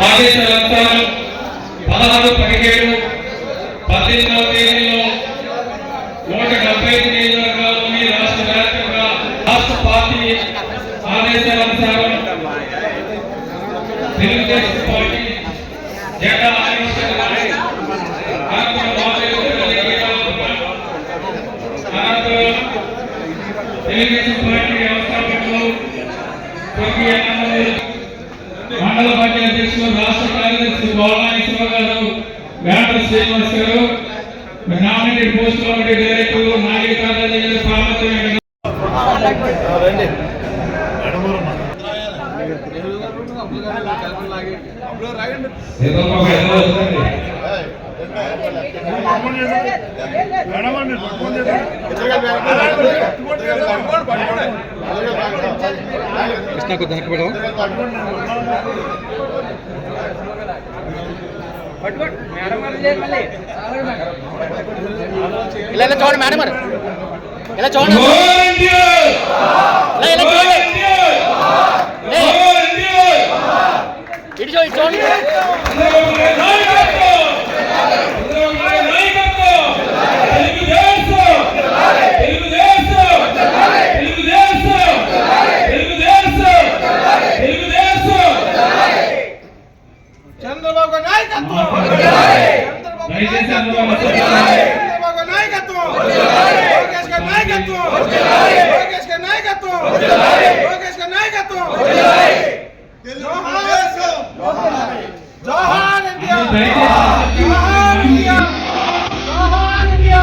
ఆదేశాలంతా 16, 17, 18వ తేదీలో 175 నియోజకవర్గాల్లోని రాష్ట్ర వ్యాప్తంగా రాష్ట్ర పార్టీ ఆదేశానుసారం తెలుగుదేశం పార్టీ జెండా తెలుగుదేశం పార్టీ వ్యవస్థాపకులు మండల పార్టీ అధ్యక్షులు రాష్ట్ర కార్యదర్శి గౌరవాణీశ్వర గారు, వేంకట శ్రీనివాస్ గారు, నామినేటెడ్ పోస్ట్ కమిటీ డైరెక్టర్లు నాగరి కార్యాలయ గారు, పార్లమెంట్ కృష్ణకు దనకబెడవు ఇలా చూడండి మేడం గారు, ఇలా చూడండి, ఇటు చూడండి. చంద్రబాబు నాయకత్వం, చంద్రబాబు నాయకత్వం, లోకేష్ గారి నాయకత్వం, లోకేష్ గారి నాయకత్వం, లోకేష్ గారి నాయకత్వం. జోహార్ ఇండియా, జోహార్ ఇండియా, జోహార్ ఇండియా,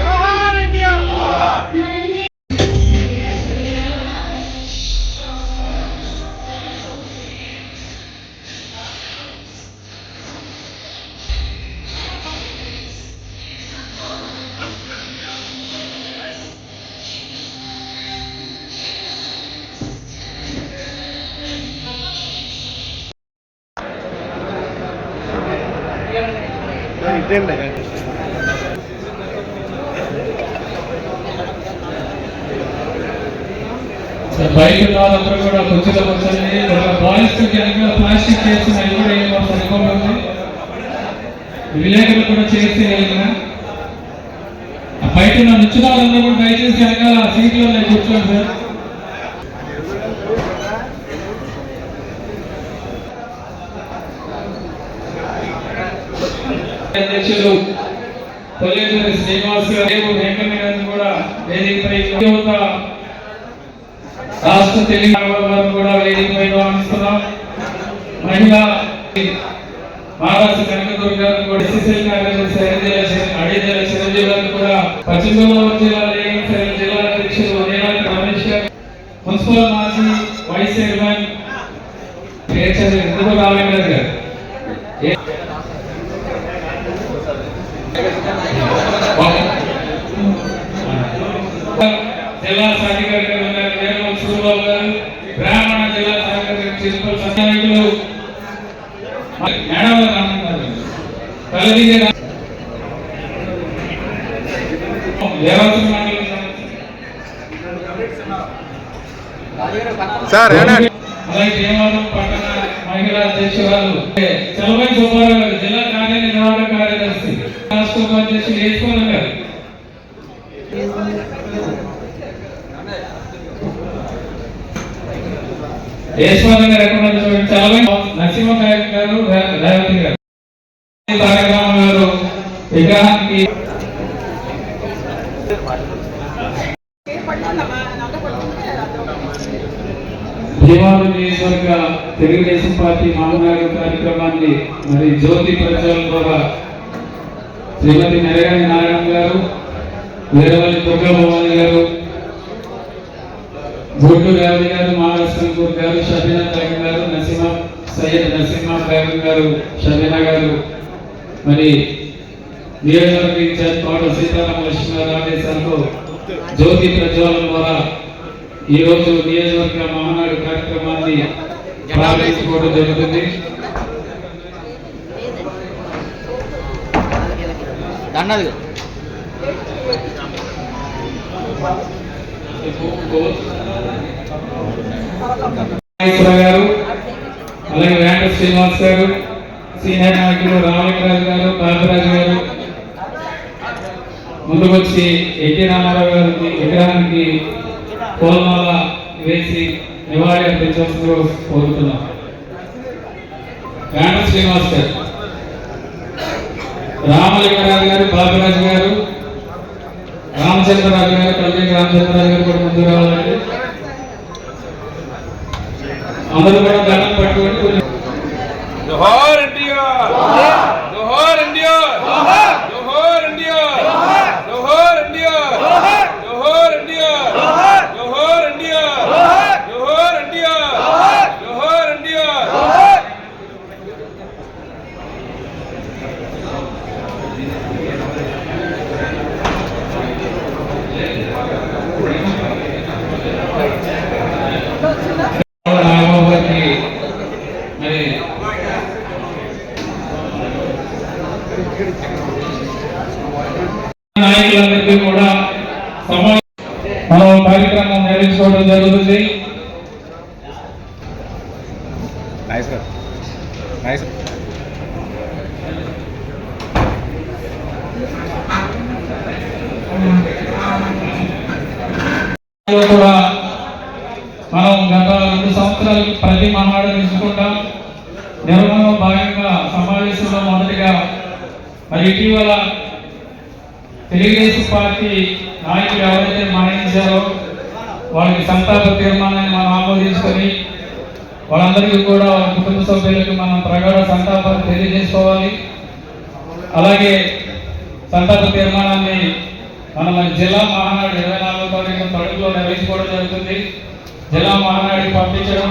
జోహార్ ఇండియా. బయట వాళ్ళందరూ కూడా కుర్చీలో కూర్చొని బాయ్స్ వెనక ప్లాస్టిక్ చేసిన అవి కూడా ఏమవుతుంది, విలేకరులు కూడా చేస్తే బయట ఉన్న నిచ్చిన వాళ్ళందరూ కూడా దయచేసి వెనకాల సీట్లో కూర్చోండి సార్. అధ్యక్షులు కొల్లేరు శ్రీనివాస్ గారు, వెంకన్న గారిని కూడా వేదికపై రాష్ట్ర తెలుగు కూడా వేదికపై ఆహ్వానిస్తున్నాం. మహిళా మహారాష్ట్ర కనకదుర్గ గారు కూడా ఎస్ఎస్ఎల్ కార్యదర్శి అడిదేల చిరంజీవి గారు కూడా పశ్చిమ గోదావరి జిల్లా జిల్లా అధ్యక్షులు నేనాటి రమేష్ గారు, మున్సిపల్ మాజీ వైస్ చైర్మన్ ఎందుకు రామేంద్ర గారు, జిల్లా సాధికారి గారు ఉన్నారు, వేమల సూర్యబాబు గారు, బ్రాహ్మణ జిల్లా సాధికారి ప్రిన్సిపల్ సహాయకులు మేడం గారు, కలదిగే దేవాలయ మండలి అలాగే దేవాలయం పట్టణ మహిళా అధ్యక్షురాలు చలవై సుబ్బారావు గారు, జిల్లా కార్యనిర్వాహక కార్యదర్శి, రాష్ట్ర ఉపాధ్యక్షులు ఏసుకోన గారు, యశ్వంత్ గారు ఎక్కడ చలవై నరసింహకాయ గారు, రేవతి గారు, తారకరామ గారు విగ్రహానికి భీమవరం నియోజకవర్గ తెలుగుదేశం పార్టీ మహానాయక కార్యక్రమాన్ని మరి జ్యోతి ప్రచారం ద్వారా శ్రీమతి నెరగాని నారాయణ గారు, వీరవల్లి దుర్గాభవాని గారు, బొడ్డు రేవతి గారు, మహారాష్ట్ర గారు, షబీనా బేగం గారు, సయ్యద్ నరసింహ బేగం గారు, షబీనా గారు, మరి నియోజకవర్గ ఇన్ఛార్జ్ కోట సీతారామ లక్ష్మణరావు ఆదేశాలతో జ్యోతి ప్రజ్వలన ద్వారా ఈ రోజు నియోజకవర్గ మహానాడు కార్యక్రమాన్ని ప్రారంభించుకోవడం జరుగుతుంది. గారు అలాగే శ్రీనివాస్ గారు, సీనియర్ నాయకులు రామలింగరాజు గారు, బాబురాజు గారు ముందుకొచ్చి ఎన్టీ రామారావు గారి విగ్రహానికి పూలమాల వేసి నివాళి అర్పించవలసిందిగా కోరుతున్నాం. గాండ శ్రీనివాస్ గారు, రామలింగరాజు గారు, బాబురాజు గారు, రామచంద్రరాజు గారు, కల్లి రామచంద్రరాజు గారు కూడా ముందు రావాలండి. అందరూ కూడా దండం పట్టుకొని జోహార్ ఇండియా, జోహార్ ఇండియా, జోహార్ ఇండియా, జోహార్ ఇండియా, జోహార్ ఇండియా, జోహార్ ఇండియా, జోహార్ ఇండియా, జోహార్ ఇండియా. మరి నాయకులందరికీ కూడా మనం కార్యక్రమం నిర్వహించుకోవడం జరుగుతుంది. కూడా మనం గత 2 సంవత్సరాలకి ప్రతి మహానాడు తీసుకుంటాం. నిర్వహణలో భాగంగా సమావేశంలో మొదటిగా మరి ఇటీవల తెలుగుదేశం పార్టీ నాయకులు ఎవరైతే మరణించారో వాళ్ళకి సంతాప తీర్మానాన్ని మనం ఆమోదించుకొని వాళ్ళందరికీ కూడా వాళ్ళ కుటుంబ సభ్యులకు మనం ప్రగాఢ సంతాపాన్ని తెలియజేసుకోవాలి. అలాగే సంతాప తీర్మానాన్ని మనం జిల్లా మహానాడు 24వ తారీఖు తడుపులో నిర్వహించుకోవడం జరుగుతుంది. జిల్లా మహానాడికి పంపించడం,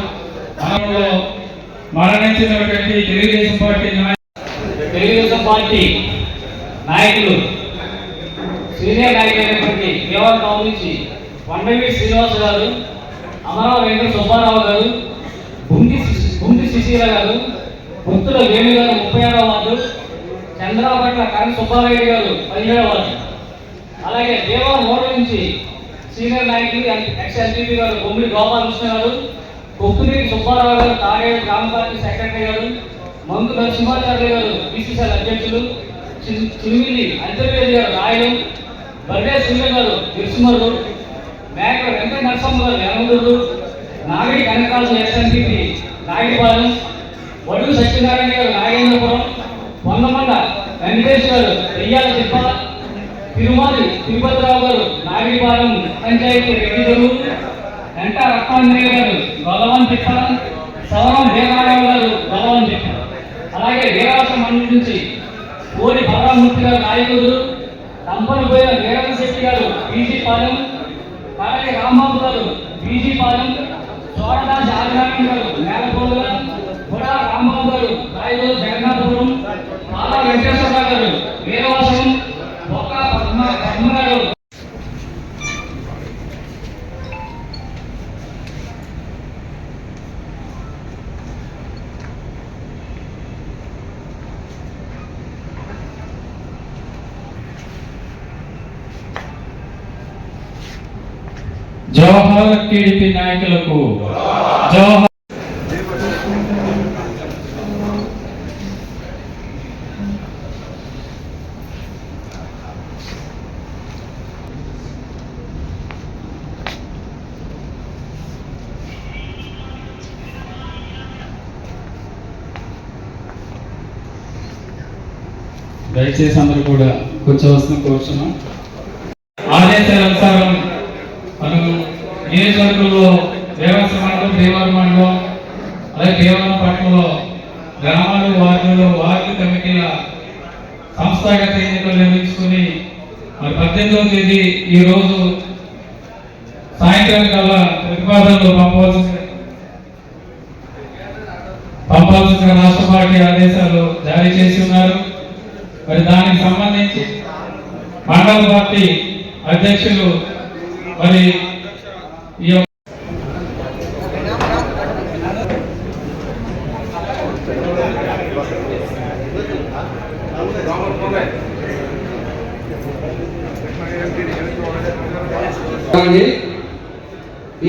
మనలో మరణించినటువంటి తెలుగుదేశం పార్టీ నాయకులు సీనియర్ నాయకులైనటువంటి దేవాల నుంచి వండవీ శ్రీనివాస్ గారు, అమరావు వెంకట సుబ్బారావు గారు, గుండి శిశీల గారు, గుర్తుల వేణు గారు 36వ వార్డు, చంద్రాపట్ల కరణ్ సుబ్బారెడ్డి గారు 17వ వార్డు, అలాగే దేవాల మోడల్ నుంచి సీనియర్ నాయకులు ఎక్స్ ఎంపీ గారు బొమ్మిడి గోపాలకృష్ణ గారు, కొప్పునీటి సుబ్బారావు గారు, తాడేడు గ్రామ పార్టీ సెక్రటరీ గారు, మందు నరసింహాచార్య గారు బీసీసీఎల్ అధ్యక్షులు, చిన్మిల్లి అంతర్వేది గారు రాయలు, బర్డే సింగ గారు తిరుసుమరుడు, మేక వెంకట నరసమ్మ గారు యనమదుడు, నాగడి కనకాల ఎస్ఎన్పీ నాగిపాలెం, వడ్డు సత్యనారాయణ గారు నాగేంద్రపురం, పొన్నమండ వెంకటేష్ గారు దెయ్యాల తిప్ప, తిరుమలి తిరుపతిరావు గారు నాగిపాలెం పంచాయతీ రెడ్డి చెరువు, వెంట రత్నాంజనేయ గారు గొల్లవన్ తిప్ప, సవరం వీరనారాయణ గారు గొల్లవన్ తిప్ప, అలాగే వీరాసం మండలి నుంచి కోరి బలరామూర్తి గారు నాయకుడు, తంపనపోయిన వీరన్న శెట్టి గారు బీజీ పాలెం, అలాగే రాంబాబు గారు బీజీ పాలెం, చోడదాసి ఆదినారాయణ గారు నేలపోలుగా, కూడా రాంబాబు గారు రాయలు జగన్నాథపురం, పాలా వెంకటేశ్వరరావు గారు వీరవాసం, ఒక్క పద్మ గారు జవహర్ టీడీపీ నాయకులకు జవహర్. దయచేసి అందరూ కూడా కూర్చోవలసిన కోరుతున్నాం. ఆదేశాల అనుసారం మనం నియోజకవర్గంలో దేవాలయ మండలం, దేవాలయ మండలం, అలాగే దేవాలయ పట్టణంలో గ్రామాలు, వార్డు కమిటీల సంస్థాగత ఎన్నికలు నిర్వహించుకుని మరి 18వ తేదీ ఈ రోజు సాయంత్రం కల్లా ప్రతిపాదనలు పంపాల్సిన రాష్ట్ర పార్టీ ఆదేశాలు జారీ చేసి ఉన్నారు. మరి దానికి సంబంధించి మండల పార్టీ అధ్యక్షులు మరి ఈ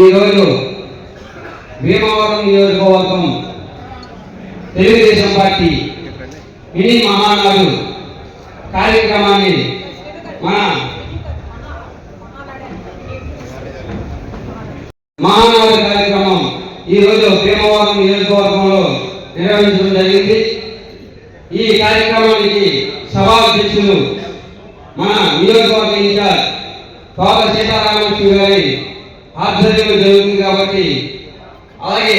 ఈరోజు భీమవరం నియోజకవర్గం తెలుగుదేశం పార్టీ మినీ మహానాడు కార్యక్రమాన్ని మన మహానాడు కార్యక్రమం ఈరోజు భీమవరం నియోజకవర్గంలో నిర్వహించడం జరిగింది. ఈ కార్యక్రమానికి సభాధ్యక్షులు మన నియోజకవర్గ ఇన్ఛార్జ్ కోట సీతారామలక్ష్మి గారి ఆధ్వర్యంలో జరుగుతుంది కాబట్టి, అలాగే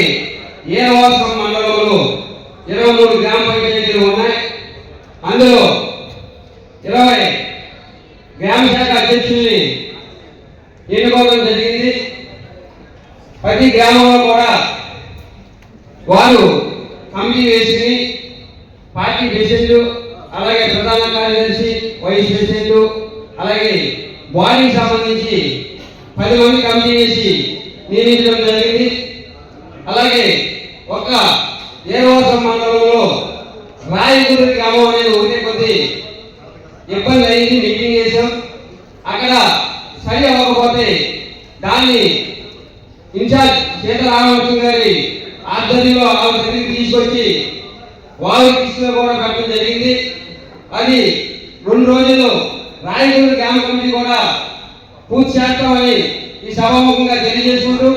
ఏరవాసం మండలంలో 23 గ్రామ పంచాయతీలు ఉన్నాయి. అందులో 20 గ్రామ శాఖ అధ్యక్షుల్ని ఎన్నుకోవడం జరిగింది. ప్రతి గ్రామంలో కూడా వారు కమిటీ వేసి పార్టీ ప్రెసిడెంట్, అలాగే ప్రధాన కార్యదర్శి, వైస్ ప్రెసిడెంట్, అలాగే బాడీకి సంబంధించి 10 మంది కమిటీ వేసి నియమించడం జరిగింది. అలాగే ఒక ఏరవాసం మండలంలో రాయకూరు గ్రామం అనేది ఒకటే కొద్ది ఇబ్బంది అయింది. మీటింగ్ చేసాం. అక్కడ సరి అవ్వకపోతే దాన్ని ఇన్ఛార్జ్ సీతారామలక్ష్మి గారి ఆధ్వర్యంలో ఆవిడ దగ్గరికి తీసుకొచ్చి వారి దృష్టిలో కూడా పెట్టడం జరిగింది. అది 2 రోజుల్లో రాయకూరు గ్రామ కమిటీ కూడా పూర్తి చేస్తామని ఈ సభాముఖంగా తెలియజేసుకుంటూ,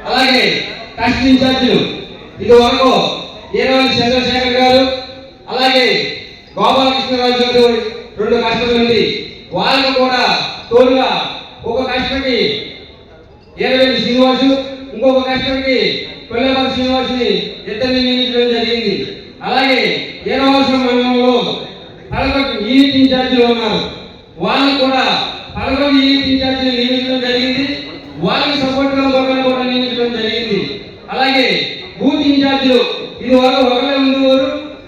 అలాగే ట్రస్ట్ ఇన్ఛార్జీలు ఇదివరకు ఈరవల్లి చంద్రశేఖర్ గారు, అలాగే గోపాలకృష్ణరాజు గారు 2 కష్టం ఉంది. వాళ్ళకు కూడా తోడుగా ఒక కష్టకి ఈరవల్లి శ్రీనివాసు, ఇంకొక కష్టకి కొల్లేపల్లి శ్రీనివాసుని ఇద్దరిని నియమించడం జరిగింది. అలాగే ఈరవల్లి మండలంలో 11 యూనిట్ ఇన్ఛార్జీలు ఉన్నారు. వాళ్ళు కూడా 11 యూనిట్ ఇన్ఛార్జీలు నియమించడం జరిగింది. వాళ్ళకి సపోర్ట్గా కూడా నియమించడం జరిగింది. అలాగే బూత్ ఇన్ఛార్జీలు ఇది వరకు ఒకరే ఉండేవారు,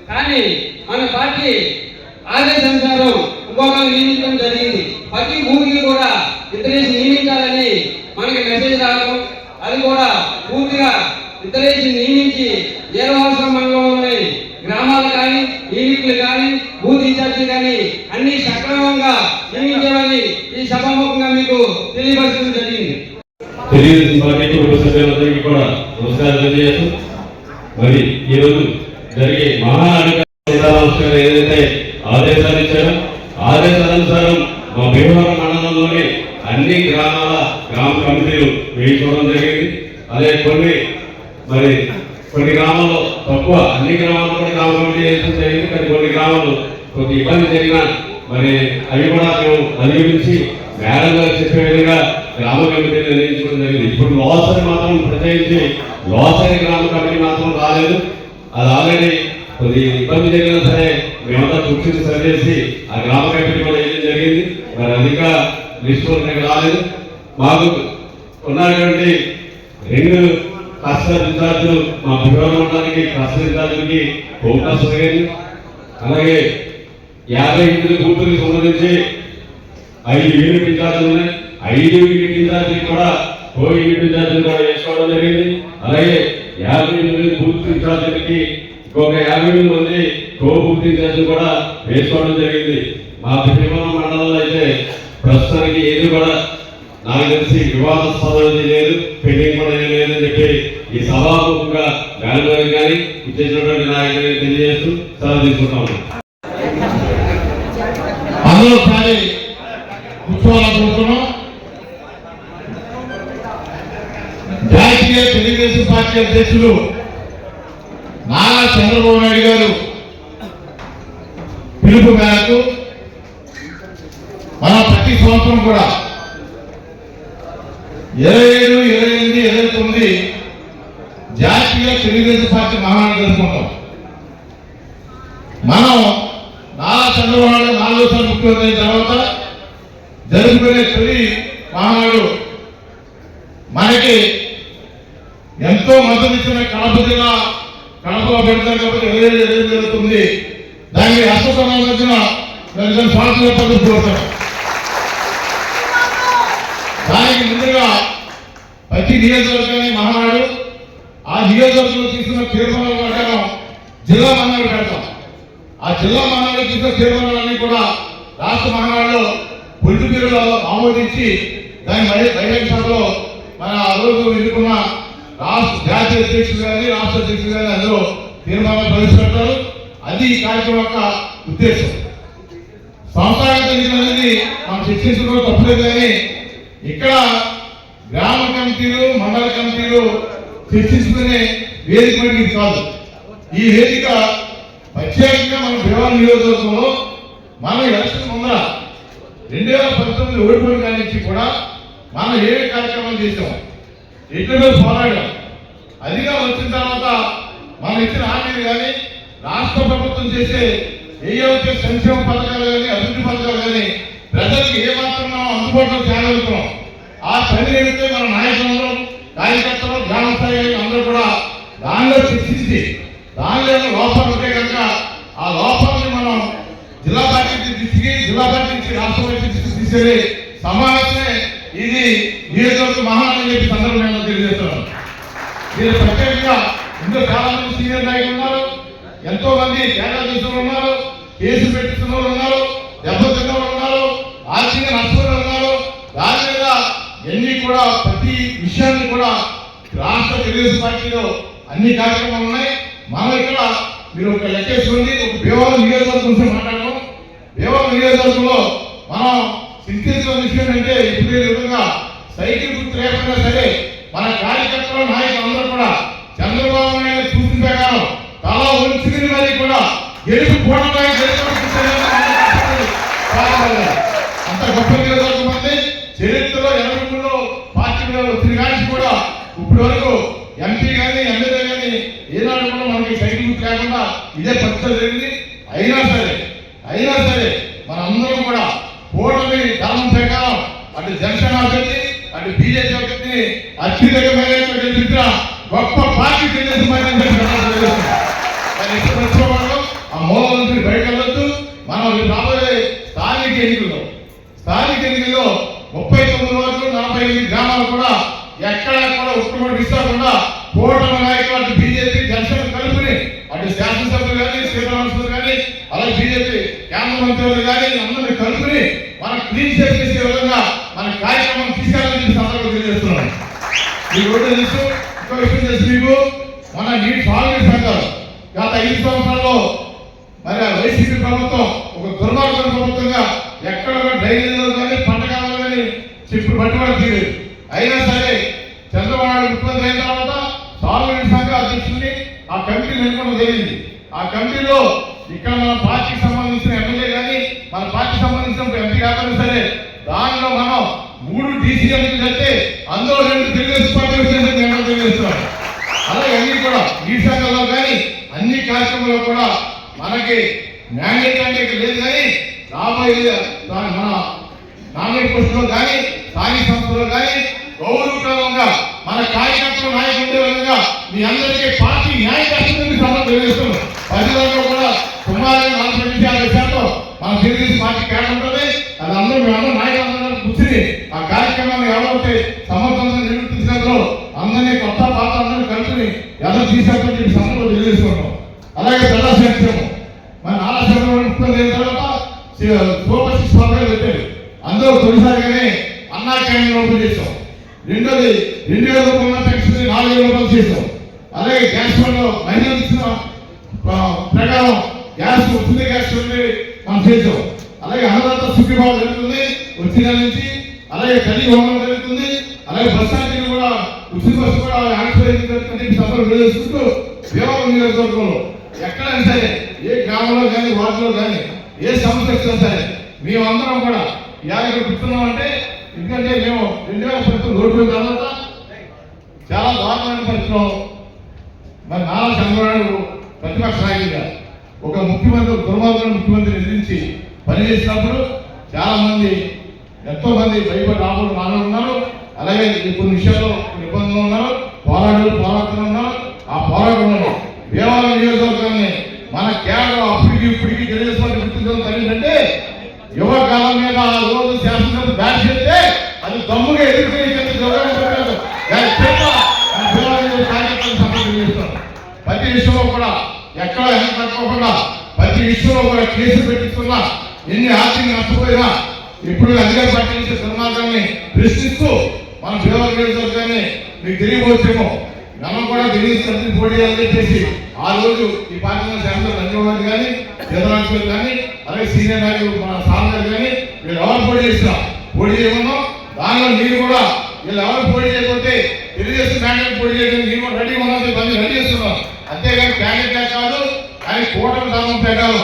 కానీ మన పార్టీ ఆదేశానుసారం ఇంకొకరు నియమించడం జరిగింది. ప్రతి బూత్కి కూడా ఇద్దరేసి నియమించాలని మనకి మెసేజ్ రావడం, అది కూడా పూర్తిగా ఇద్దరేసి నియమించి ఏరవాసం మండలంలోని గ్రామాలు కానీ, యూనిట్లు కానీ, బూత్ ఇన్ఛార్జీలు కానీ అన్ని సక్రమంగా నియమించాలని ఈ సభాముఖంగా మీకు తెలియపరచడం జరిగింది. తెలుగుదేశం పార్టీ కుటుంబ సభ్యులందరికీ కూడా నమస్కారం తెలియజేస్తూ, మరి ఈరోజు జరిగే మహానాడు ఏదైతే ఆదేశాలు ఇచ్చారో ఆదేశానుసారం మా భీమవరం మండలంలోని అన్ని గ్రామాల గ్రామ కమిటీలు వేయించుకోవడం జరిగింది. అదే కొన్ని గ్రామాల్లో తక్కువ, అన్ని గ్రామాల్లో కూడా గ్రామ కమిటీ వేయడం జరిగింది. కానీ కొన్ని గ్రామాలు కొద్ది ఇబ్బంది జరిగినా మరి అవి కూడా మేము అధిగమించి మేడం గారు చెప్పే విధంగా గ్రామ కమిటీని నిర్ణయించుకోవడం జరిగింది. ఇప్పుడు లోసరి మాత్రం ప్రత్యేకించి లోసరి గ్రామ కమిటీ మాత్రం రాలేదు. అది ఆల్రెడీ కొద్ది ఇబ్బంది జరిగినా సరే మేమంతా కూర్చుని సరిచేసి ఆ గ్రామ కమిటీ కూడా వేయడం జరిగింది. మరి అధిక లిస్టు రాలేదు. మాకు ఉన్నటువంటి 2 కస్టమర్ ఇన్ఛార్జీలు మా భీమవరం మండలానికి కస్టమర్ ఇన్ఛార్జీలకి అవకాశం జరిగింది. అలాగే 58 బూతులకు సంబంధించి 5 యూనిట్ ఇన్ఛార్జీలు ఉన్నాయి. 5 యూనిట్ ఇన్ఛార్జీలు కూడా యూనిట్ ఇన్ఛార్జీలు కూడా వేసుకోవడం జరిగింది. అలాగే 58 బూత్ ఇన్ఛార్జీలకి ఇంకొక 58 మంది బూత్ ఇన్ఛార్జీలు కూడా వేసుకోవడం జరిగింది. మా భీమవరం మండలంలో అయితే ప్రస్తుతానికి ఏది కూడా నాకు తెలిసి వివాదాస్పదం లేదు, పెండింగ్ కూడా ఏం లేదని చెప్పి ఈ సభాముఖంగా మేడం కానీ ఇచ్చేసినటువంటి నాయకుడిని తెలియజేస్తూ సెలవు తీసుకుంటాము. అందరూసారి కూర్చోవాలనుకుంటున్నాం. జాతీయ తెలుగుదేశం పార్టీ అధ్యక్షులు నారా చంద్రబాబు నాయుడు గారు పిలుపు మేరకు మనం ప్రతి సంవత్సరం కూడా 27, 28, 29 జాతీయ తెలుగుదేశం పార్టీ మహానాడు జరుపుకుంటాం. మనం నారా చంద్రబాబు నాయుడు 4వ ముఖ్యమంత్రి అయిన తర్వాత జరుపుకునే తొలి మహానాడు మనకి ఎంతో మద్దతు ఇచ్చిన కడప జిల్లా కడపలో పెడతారు కాబట్టి 27 జరుగుతుంది. దానికి అస్వస్థమైన స్వాతంత్ర పద్ధతి కోరుతాం. దానికి ముందుగా ప్రతి నియోజకవర్గాన్ని మహానాడు, ఆ నియోజకవర్గంలో తీసుకున్న తీర్మానాల ప్రకారం జిల్లా మహానాడు పెడతాం. ఆ జిల్లా మహానాడు తీసుకున్న తీర్మానాలన్నీ కూడా రాష్ట్ర మహానాడులో పొలిటికల్లో ఆమోదించి దాని బహిరంగ సభలో మన ఆ రోజు ఎన్నుకున్న రాష్ట్ర జాతీయ అధ్యక్షులు కానీ రాష్ట్ర అధ్యక్షులు కానీ అందులో తీర్మానం ప్రవేశపెడతారు. అది ఈ కార్యక్రమం యొక్క ఉద్దేశం. సంస్థాగత ఎన్నికలు అనేది మనం చర్చించడం తప్పలేదు, కానీ ఇక్కడ గ్రామ కమిటీలు మండల కమిటీలు చర్చించుకునే వేదిక ఇది కాదు. ఈ వేదిక ప్రత్యేకంగా మన భీమవరం నియోజకవర్గంలో మనం ఎలక్షన్ ముందర 2019 ఓడిపోయిన కాడి నుంచి కూడా మనం ఏ కార్యక్రమం చేసాం, ఎక్కడ పోరాడాం. అదిగా వచ్చిన తర్వాత మనం ఇచ్చిన హామీలు కానీ రాష్ట్ర ప్రభుత్వం చేసే ఏవైతే సంక్షేమ పథకాలు కానీ అభివృద్ధి పథకాలు కానీ ప్రజలకు ఏమాత్రం మనం అందుబాటులో చేయగలుగుతున్నాం. ఆ పని ఏదైతే మన నాయకులందరూ కార్యకర్తలు గ్రామ స్థాయి అందరూ కూడా దానిలో చర్చించి దానిలో లోపాలు ఉంటే కనుక ఆ లోపాలని మనం జిల్లా పార్టీ దృష్టికి, జిల్లా పార్టీ నుంచి రాష్ట్ర పార్టీ దృష్టికి తీసుకెళ్లి సమావేశమే ఇది నియోజకవర్గ మహాన్ అని చెప్పి సందర్భంగా తెలియజేస్తున్నాను. మీరు ప్రత్యేకంగా ఇందులో చాలా మంది సీనియర్ నాయకులు ఉన్నారు, ఎంతో మంది తేడా చేసిన ఉన్నారు, కేసు పెట్టిస్తున్న వాళ్ళు ఉన్నారు, దెబ్బతిన్న వాళ్ళు ఉన్నారు, ఆర్థిక నష్టపోయిన ఉన్నారు. దాని మీద ఎన్ని కూడా ప్రతి విషయాన్ని కూడా రాష్ట్ర తెలుగుదేశం పార్టీలో అన్ని కార్యక్రమాలు ఉన్నాయి. మనం ఇక్కడ మీరు ఒక లెక్కేసుకోండి, ఒక భీమవరం నియోజకవర్గం గురించి మాట్లాడడం. భీమవరం నియోజకవర్గంలో మనం చింతించిన విషయం అంటే ఇప్పుడు ఈ విధంగా సైకిల్ గుర్తు లేకపోయినా సరే మన కార్యకర్తలు నాయకులు అందరూ కూడా చంద్రబాబు నాయుడు చూసిన ప్రకారం తల ఉంచుకుని మరి కూడా గెలుపు పోవడానికి అంత గొప్ప నియోజకవర్గం ఉంది. చరిత్రలో 83లో పార్టీ వచ్చిన కానీ కూడా ఇప్పటి వరకు ఎంపీ కానీ ఎమ్మెల్యే కానీ ఏనాడు కూడా మనకి సైకిల్ గుర్తు లేకుండా ఇదే పరిస్థితి జరిగింది. అయినా సరే మనందరం కూడా కూటమి ధర్మం ప్రకారం అటు జనసేన అభ్యర్థి అటు బీజేపీ అభ్యర్థిని అత్యధికమైన గెలిపించిన గొప్ప పార్టీ తెలుగుదేశం ఆ మూల నుంచి బయట వెళ్ళొద్దు. మనం రాబోయే స్థానిక ఎన్నికల్లో 39 వరకు 48 గ్రామాలు కూడా ఎక్కడా కూడా ఉత్తమ ఇస్తాకుండా కూటమి నాయకులు అటు బీజేపీ జనసేన కలుపుని అటు శాసనసభ్యులు కానీ శ్రీరామకృష్ణ కానీ అలాగే బీజేపీ కేంద్ర మంత్రులు కానీ అందరినీ కలుపుని మనం క్లీన్ చేసే విధంగా మన కార్యక్రమం తీసుకెళ్ళాలని సందర్భంగా తెలియజేస్తున్నాం. మీకు ఒకటి తెలుసు, ఇంకో విషయం తెలుసు మీకు, మన నీటి సాగునీటి సంఘాలు గత 5 సంవత్సరాల్లో మరి వైసీపీ ప్రభుత్వం ఒక దుర్మార్గ ప్రభుత్వంగా ఎక్కడ డ్రైనేజీలో కానీ పంట కావాలి కానీ చెప్పుడు పట్టుబడి తీయలేదు. అయినా సరే చంద్రబాబు ముఖ్యమంత్రి అయిన తర్వాత సాగునీటి సంఘ అధ్యక్షుడిని ఆ కమిటీ నెలకొనడం జరిగింది. ఆ కమిటీలో ఇక్కడ మన పార్టీకి సంబంధించిన ఎమ్మెల్యే కానీ మన పార్టీకి సంబంధించిన ఎంపీ కావాలి సరే దానిలో మనం 3 డీసీఎంలు కడితే అందులో 2 తెలుగుదేశం పార్టీ నేను తెలియజేస్తున్నాను. అలాగే అన్ని కూడా ఈ సంఘంలో కానీ అన్ని కార్యక్రమాల్లో కూడా మనకి మ్యాండేట్ అంటే లేదు, కానీ రాబోయే మన నామినేట్ పోస్టులో కానీ స్థానిక సంస్థలో కానీ గౌరవప్రదంగా మన కార్యకర్తల నాయకులు ఉండే విధంగా మీ అందరికీ పార్టీ న్యాయం చేస్తుందని సందర్భం తెలియజేస్తున్నాం. ప్రజలలో కూడా సుమారు 40-50% మన తెలుగుదేశం పార్టీ కేటర్ ఉంటుంది. అది అందరూ మేమందరూ నాయకులందరూ కూర్చుని ఆ కార్యక్రమాన్ని ఎవరైతే సమర్థంగా నిర్వర్తించినందులో అందరినీ కొత్త పాత అందరూ కలుపుని ఎలా తీసేస్తామని చెప్పి సందర్భంలో తెలియజేసుకుంటాం. అలాగే ప్రజా సంక్షేమం మన నారా చంద్రబాబు ముఖ్యమంత్రి అయిన తర్వాత సూపర్ 6 పథకాలు పెట్టారు. అందరూ తొలిసారిగానే అన్నా క్యాంటీన్ ఓపెన్ చేస్తాం. రెండోది 2000 రూపాయల పెన్షన్ 4000 రూపాయలు చేస్తాం. అలాగే గ్యాస్ లో మహిళలు ఇచ్చిన ప్రకారం గ్యాస్ ఉచిత గ్యాస్ మనం చేసాం. అలాగే అన్నదాత సుఖీభావం జరుగుతుంది వచ్చిన నుంచి. అలాగే కలిగి హోమం జరుగుతుంది. అలాగే బస్ ఛార్జీలు కూడా ఉచిత బస్సు కూడా జరుగుతుంది. సభలు చేసుకుంటూ భీమవరం నియోజకవర్గంలో ఎక్కడైనా సరే ఏ గ్రామంలో కానీ వార్డులో కానీ ఏ సమస్య వచ్చినా సరే మేమందరం కూడా ఇక్కడ కూర్చున్నాం అంటే ఎందుకంటే మేము 2010 ఓడిపోయిన తర్వాత చాలా దారుణమైన పరిస్థితుల్లో మరి నారా చంద్రబాబు ప్రతిపక్ష నాయకుడిగా ఒక ముఖ్యమంత్రి దుర్మార్గమైన ముఖ్యమంత్రి ఎదిరించి పనిచేసినప్పుడు చాలా మంది ఎంతో మంది భయపడి రాబోలు మానవులు ఉన్నారు. అలాగే కొన్ని విషయాల్లో నిబంధనలు ఉన్నారు, పోరాడుతూ ఉన్నారు. ఆ పోరాటంలో భీమవరం నియోజకవర్గాన్ని మన కేవలం అప్పటికి ఇప్పటికి తెలుగుదేశం గుర్తించడం జరిగిందంటే యువకాలం మీద ఆ రోజు శాసనసభ బ్యాట్ చేస్తే అది దమ్ముగా ఎదుర్కొనే ప్రతి విషయంలో కూడా ఎక్కడ తక్కువకుండా ప్రతి విషయంలో కూడా కేసులు పెట్టిస్తున్నా ఎన్ని ఆర్థిక నష్టపోయినా ఇప్పుడు అధికార పార్టీ నుంచి దుర్మార్గాన్ని ప్రశ్నిస్తూ మన భీమవరం నియోజకవర్గాన్ని మీకు తెలియవచ్చేమో మనం కూడా తెలుగుదేశం పోటీ చేసి ఆ రోజు ఈ పార్టీలో శాసన రంజన్ కానీ జగన్ కానీ అలాగే సీనియర్ నాయకులు మన సార్ గారు కానీ వీళ్ళు ఎవరు పోటీ చేస్తున్నాం పోటీ చేయమన్నాం. దానిలో మీరు కూడా వీళ్ళు ఎవరు పోటీ చేయకపోతే తెలుగుదేశం క్యాండిడేట్ పోటీ చేయడం మీరు కూడా రెడీ ఉన్నది పని రెడీ చేస్తున్నాం. అంతేగాని క్యాండిడేట్ కాదు కానీ కూటమి ధర్మం పెట్టాలి.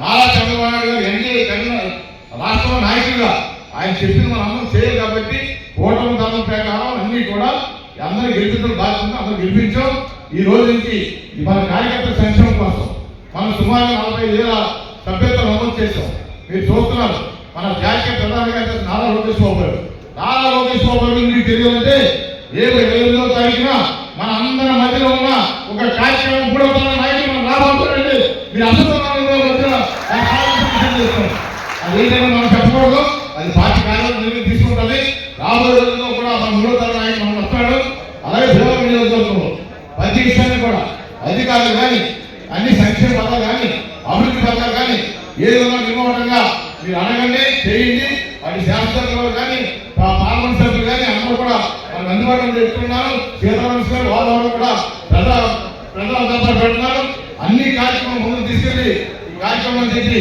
నారా చంద్రబాబు నాయుడు గారు ఎన్డీఏ రాష్ట్రంలో నాయకులుగా ఆయన చెప్పిన మనం అమలు చేయాలి కాబట్టి కూటమి ధర్మం ప్రకారం అన్ని కూడా అందరూ గెలిపించడం బాధ్యత. అందరూ గెలిపించాం. ఈ రోజు నుంచి మన కార్యకర్త సంక్షేమం కోసం మనం సుమారు 45,000 సభ్యత్వం నమోదు చేశాం. మీరు చూస్తున్నారు మన జాతీయ ప్రధాన కార్యదర్శి నారా లోకేష్ బాబు గారు. నారా లోకేష్ బాబు గారు మీకు తెలియాలంటే రేపు 28వ తారీఖున మన అందరి మధ్యలో ఉన్న ఒక కార్యక్రమం కూడా నాయకులు మనం రాబోతుందండి. మీరు అది ఏదైనా మనం చెప్పకూడదు. అది పార్టీ కార్యాలయం నిర్ణయం తీసుకుంటుంది. రాబోయే రోజుల్లో కూడా మన 3వ తరగతి నాయకులు మనం వస్తాడు. అలాగే దేవర నియోజకవర్గంలో ప్రతి విషయాన్ని కూడా అధికారులు కానీ అన్ని సంక్షేమ పథకాలు కానీ అభివృద్ధి పథకాలు కానీ ఏదైనా నిర్మూలంగా మీరు అడగండి చేయండి. వాటి శాసనసభ్యులు కానీ పార్లమెంట్ సభ్యులు కానీ అందరూ కూడా మనకు అందుబాటులో చెప్తున్నారు. సీతారామన్ గారు వాళ్ళు కూడా ప్రజల దర్బారు పెడుతున్నారు. అన్ని కార్యక్రమం ముందుకు తీసుకెళ్లి ఈ కార్యక్రమం చేసి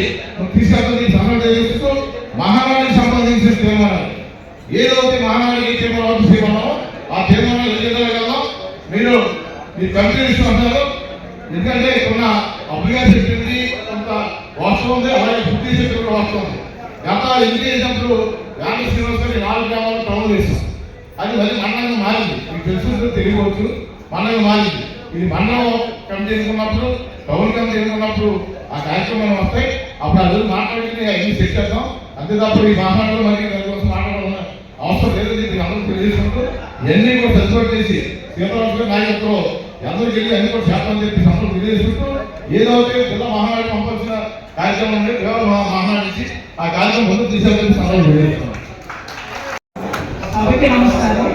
తీసుకెళ్తుంది. సంబంధం చేస్తూ మహానాడికి సంబంధించిన తీర్మానాలు ఏదైతే మహానాడికి తీర్మానం ఆ తీర్మానాలు ఎదుగుదలగలం మీరు కంపెనీ ఇస్తున్నారు. ఎందుకంటే కొన్న అప్పుగా చెప్పింది కొంత వాస్తవం ఉంది. అలాగే పూర్తి చెప్పి కూడా వాస్తవం ఉంది. గత ఎన్నిక చేసినప్పుడు గాంధీ శ్రీనివాసరావు 4 గ్రామాలు టౌన్ చేస్తాం. అది మళ్ళీ మండలంగా మారింది. మీకు తెలుసు తెలియవచ్చు. మండలంగా మారింది. ఇది మండలం కమిటీ ఎన్నుకున్నప్పుడు టౌన్ కమిటీ ఎన్నుకున్నప్పుడు ఆ కార్యక్రమాలు వస్తాయి. అప్పుడు ఆ రోజు మాట్లాడితే అన్ని సెట్ చేద్దాం. అంతేతప్పుడు ఈ మాట్లాడడం మనకి దానికోసం మాట్లాడడం అవసరం లేదు. దీనికి అందరూ తెలియజేసుకుంటూ ఇవన్నీ కూడా సపోర్ట్ చేసి సీతారామన్ నాయకత్వం అందరికి వెళ్ళి అన్ని కూడా చేస్తామని చెప్పి అందరూ తెలియజేసుకుంటూ ఏదైతే జిల్లా మహానాడు పంపాల్సిన కార్యక్రమం ఉంది మహానాడికి ఆ కార్యక్రమం ముందుకు తీసుకెళ్ళి సలహా తెలియజేస్తున్నాం. అందరికీ నమస్కారం.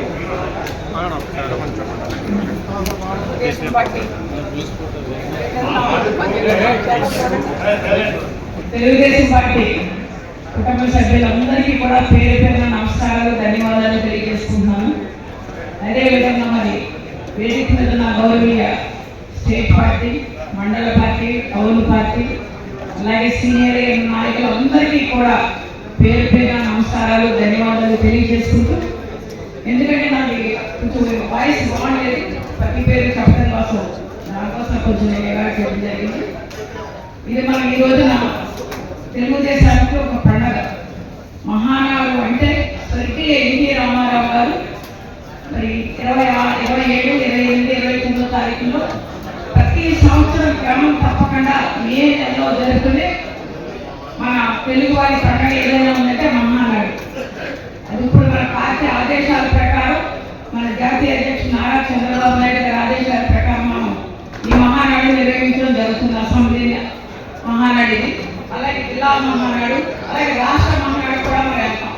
తెలుగుదేశం పార్టీ కుటుంబ సభ్యులందరికీ కూడా పేరు పేరున నమస్కారాలు ధన్యవాదాలు తెలియజేసుకుంటున్నాను. అదేవిధంగా మరి వేదిక మీద ఉన్న గౌరవీయ స్టేట్ పార్టీ, మండల పార్టీ, టౌన్ పార్టీ, అలాగే సీనియర్ నాయకులందరికీ కూడా పేరు పేరున నమస్కారాలు ధన్యవాదాలు తెలియజేసుకుంటూ, ఎందుకంటే నాకు కొంచెం వాయిస్ బాగుండేది ప్రతి పేరు చెప్పడం కోసం దానికోసం కొంచెం నేను చెప్పడం జరిగింది. ఇది మనం ఈ రోజున తెలుగుదేశానికి ఒక పండగ. మహానాడు అంటే స్వర్గీయ ఎన్టీ రామారావు గారు మరి 27, 28, 29 తారీఖులో ప్రతి సంవత్సరం క్రమం తప్పకుండా మే నెలలో జరుగుతుంది మన తెలుగువారి పండుగ ఏదైనా ఉందంటే మహానాడు. అది ఇప్పుడు మన పార్టీ ఆదేశాల ప్రకారం మన జాతీయ అధ్యక్షుడు నారా చంద్రబాబు నాయుడు గారి ఆదేశాల ప్రకారం మనం ఈ మహానాడు నిర్వహించడం జరుగుతుంది. అసెంబ్లీ మహానాడిని, అలాగే జిల్లా మహానాడు, అలాగే రాష్ట్ర మహానాడు కూడా మనం వెళ్తాం.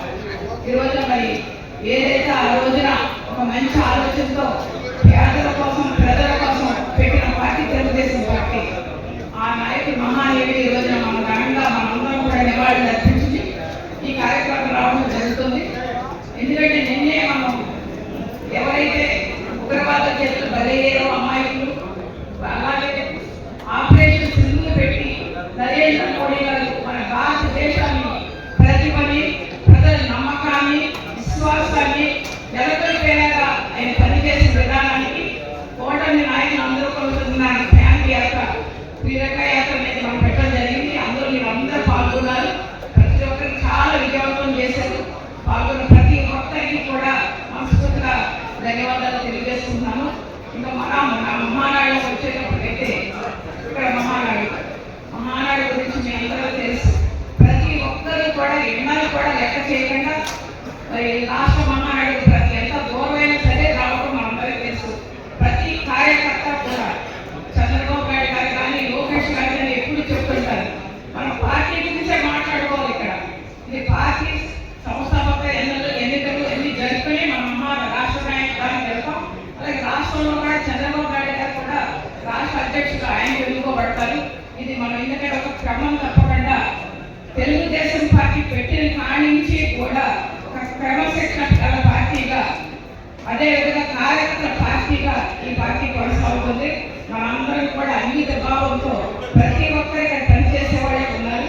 ఈరోజు మరి ఏదైతే ఆ రోజున ఒక మంచి ఆలోచనతో పేదల కోసం ప్రజల కోసం పెట్టిన పార్టీ తెలుగుదేశం పార్టీ, ఆ నాయకుడు మహానీయుడు ఈ రోజున మన ఘనంగా మనందరం కూడా నివాళులు అర్పించి ఈ కార్యక్రమం రావడం జరుగుతుంది. ఎందుకంటే నిన్నే మనం ఎవరైతే ఉగ్రవాద చేతులు బలయ్యారో అమాయకులు, అలాగే ఆపరేషన్ సింధు పెట్టి నరేంద్ర మోడీ గారు మన భారతదేశాన్ని ప్రతిభని, ప్రజల నమ్మకాన్ని, విశ్వాసాన్ని నెలకొల్పేలాగా ఆయన పనిచేసిన విధానానికి కూటమి నాయకులు అందరూ కొలుస్తున్న ఫ్యామిలీ యాత్ర, శ్రీరంగ యాత్ర అనేది మనం పెట్టడం జరిగింది. అందులో మీరు అందరూ పాల్గొన్నారు. ప్రతి ఒక్కరికి చాలా విజయవంతం చేశారు. పాల్గొన్న ప్రతి ఒక్కరికి కూడా మనస్ఫూర్తిగా ధన్యవాదాలు తెలియజేస్తున్నాను. ఇంకా మన మహానాడు వచ్చేటప్పటికైతే ఇక్కడ మహానాడు గురించి మీ అందరూ తెలుసు. ప్రతి ఒక్కరు కూడా ఎన్నో కూడా లెక్క చేయకుండా మరి రాష్ట్ర మహానాడు ప్రతి ఎంత దూరమైనా సరే రావడం మనందరికీ తెలుసు. ప్రతి కార్యకర్త కూడా చంద్రబాబు నాయుడు గారు కానీ లోకేష్ గారు కానీ ఎప్పుడు చెప్తుంటారు మన పార్టీ గురించే మాట్లాడుకోవాలి. ఇక్కడ ఇది పార్టీ సంస్థాపక ఎన్నికలు ఎన్ని జరుపుకుని మన రాష్ట్ర నాయకులు వెళ్తాం. అలాగే రాష్ట్రంలో కూడా చంద్రబాబు నాయుడు గారు కూడా రాష్ట్ర అధ్యక్షులు ఆయన ఎన్నుకోబడతారు. ఇది మనం ఎందుకంటే ఒక క్రమం తప్పకుండా తెలుగుదేశం పార్టీ పెట్టిన కాడి నుంచి కూడా ఒక క్రమశిక్షణ గల పార్టీగా, అదేవిధంగా కార్యకర్తల పార్టీగా ఈ పార్టీ కొనసాగుతుంది. మనందరం కూడా అంకిత భావంతో ప్రతి ఒక్కరు ఇక్కడ పనిచేసే వాళ్ళే ఉన్నారు.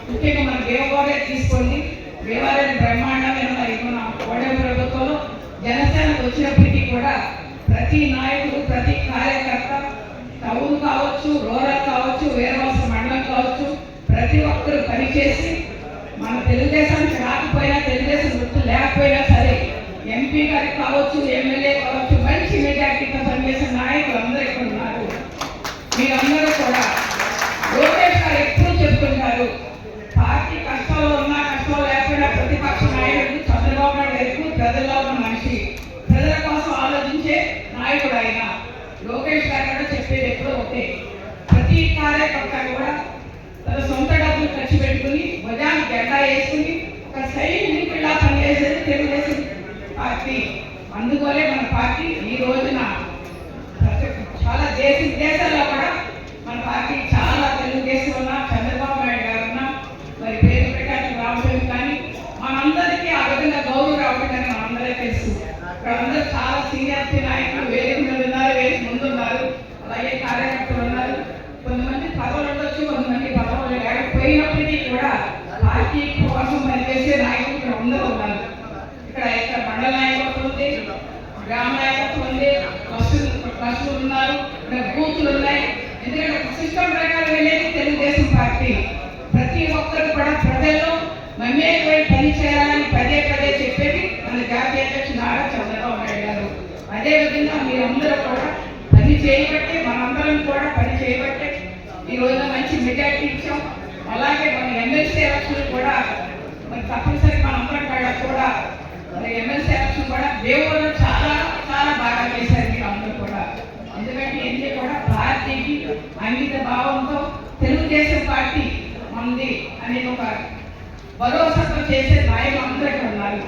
ముఖ్యంగా మన దేవవారే తీసుకోండి, దేవాలయం బ్రహ్మాండమైన మన కోడే ప్రభుత్వంలో జనసేనకు వచ్చినప్పటికీ కూడా ప్రతి నాయకుడు, ప్రతి కార్యకర్త, టౌన్ కావచ్చు, రూరల్ కావచ్చు, వేరవలస మండలం కావచ్చు, ప్రతి ఒక్కరు పనిచేసి మన తెలుగుదేశానికి రాకపోయినా, తెలుగుదేశం గుర్తు లేకపోయినా సరే ఎంపీ గారికి కావచ్చు, ఎమ్మెల్యే కావచ్చు, మంచి మెజార్టీతో పనిచేసిన నాయకులు అందరూ ఇక్కడ ఉన్నారు. మీరందరూ కూడా లోకేష్ గారు ఎప్పుడు చెప్తుంటారు, పార్టీ కష్టాల్లో ఉన్నా కష్టాలు లేకపోయినా ప్రతిపక్ష నాయకుడు చంద్రబాబు నాయుడు ఎప్పుడు ప్రజల్లో ఉన్న మనిషి, ప్రజల కోసం ఆలోచించే నాయకుడు ఆయన. లోకేష్ గారు కూడా చెప్పేది ఎప్పుడూ ఒకే, ప్రతి కార్యకర్త కూడా తన సొంత డబ్బులు ఖర్చు పెట్టుకుని భుజాన్ని జెండా వేసుకుని ఒక సైనికులా పనిచేసేది తెలుగుదేశం పార్టీ. అందువల్లే మన పార్టీ ఈ రోజున చాలా విదేశాల్లో కూడా మన పార్టీ చాలా తెలుగుదేశం ఉన్నా, చంద్రబాబు నాయుడు గారు ఉన్నా, మరి పేరు ప్రకాశం రామచంద్ర కానీ మనందరికీ ఆ విధంగా గౌరవం రావడం కానీ మనందరికీ తెలుసు. ఇక్కడ అందరూ చాలా సీనియర్ నాయకులు వేదిక మీద ఉన్నారు, వేదిక ముందు ఉన్నారు, అలాగే కార్యకర్తలు ఉన్నారు. కొంతమంది పదవులు ఉండొచ్చు, కొంతమంది పదవులు లేకపోయినప్పటికీ కూడా పార్టీ కోసం పనిచేసే నాయకులు ఇక్కడ అందరూ ఉన్నారు. ఇక్కడ మండల నాయకత్వం ఉంది, గ్రామ నాయకత్వం ఉంది, బస్సులు ఉన్నారు, ఇక్కడ బూతులు ఉన్నాయి. ఎందుకంటే సిస్టమ్ ప్రకారం వెళ్ళేది తెలుగుదేశం పార్టీ. ప్రతి ఒక్కరు కూడా ప్రజల్లో మమేకమై పని చేయాలని పదే పదే చెప్పేది మన జాతీయ అధ్యక్షుడు నారా చంద్రబాబు నాయుడు గారు. అదేవిధంగా మీరందరూ కూడా పని చేయబట్టే, మనందరం కూడా పని చేయబట్టే ఈ రోజున మంచి మెజార్టీ ఇచ్చాం. అలాగే మన ఎమ్మెల్సీ ఎలక్షన్ కూడా మరి తప్పనిసరి మనందరం కూడా మరి ఎమ్మెల్సీ ఎలక్షన్ కూడా దేవుడు చాలా చాలా బాగా చేశారు మీరు అందరూ కూడా. ఎందుకంటే ఎన్ని కూడా పార్టీకి అంకిత భావంతో తెలుగుదేశం పార్టీ మంది అనేది ఒక భరోసాతో చేసే నాయకులు అందరూ ఇక్కడ ఉన్నారు.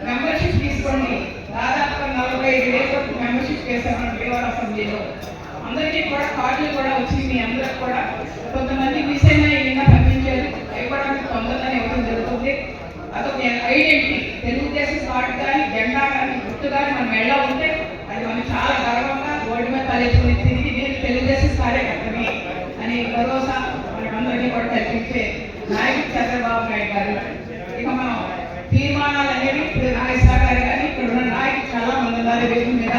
మెంబర్షిప్ తీసుకోండి, దాదాపుగా 45,000 మెంబర్షిప్ చేశారు మన దేవాల అసెంబ్లీలో. అందరికీ కూడా కార్డులు కూడా వచ్చింది. మీ అందరికి కూడా కొంతమంది మిస్ అయినా ఏమైనా పంపించారు, అవి కూడా తొందరగానే ఇవ్వడం జరుగుతుంది. అదొక ఐడెంటిటీ, తెలుగుదేశం కార్డు కానీ జెండా కానీ గుర్తు కానీ మన మెళ్ళ ఉంటే అది మనం చాలా గర్వంగా రోడ్డు మీద తలెత్తుకుని తిరిగి నేను తెలుగుదేశం కార్యకర్తని అని భరోసా మనకందరినీ కూడా కల్పించే నాయకుడు చంద్రబాబు నాయుడు గారు. ఇక మనం తీర్మానాలు అనేవి ఇప్పుడు నాగేశ్వర గారు కానీ ఇక్కడ ఉన్న నాయకులు చాలా మంది ఉన్నారు. వేదిక మీద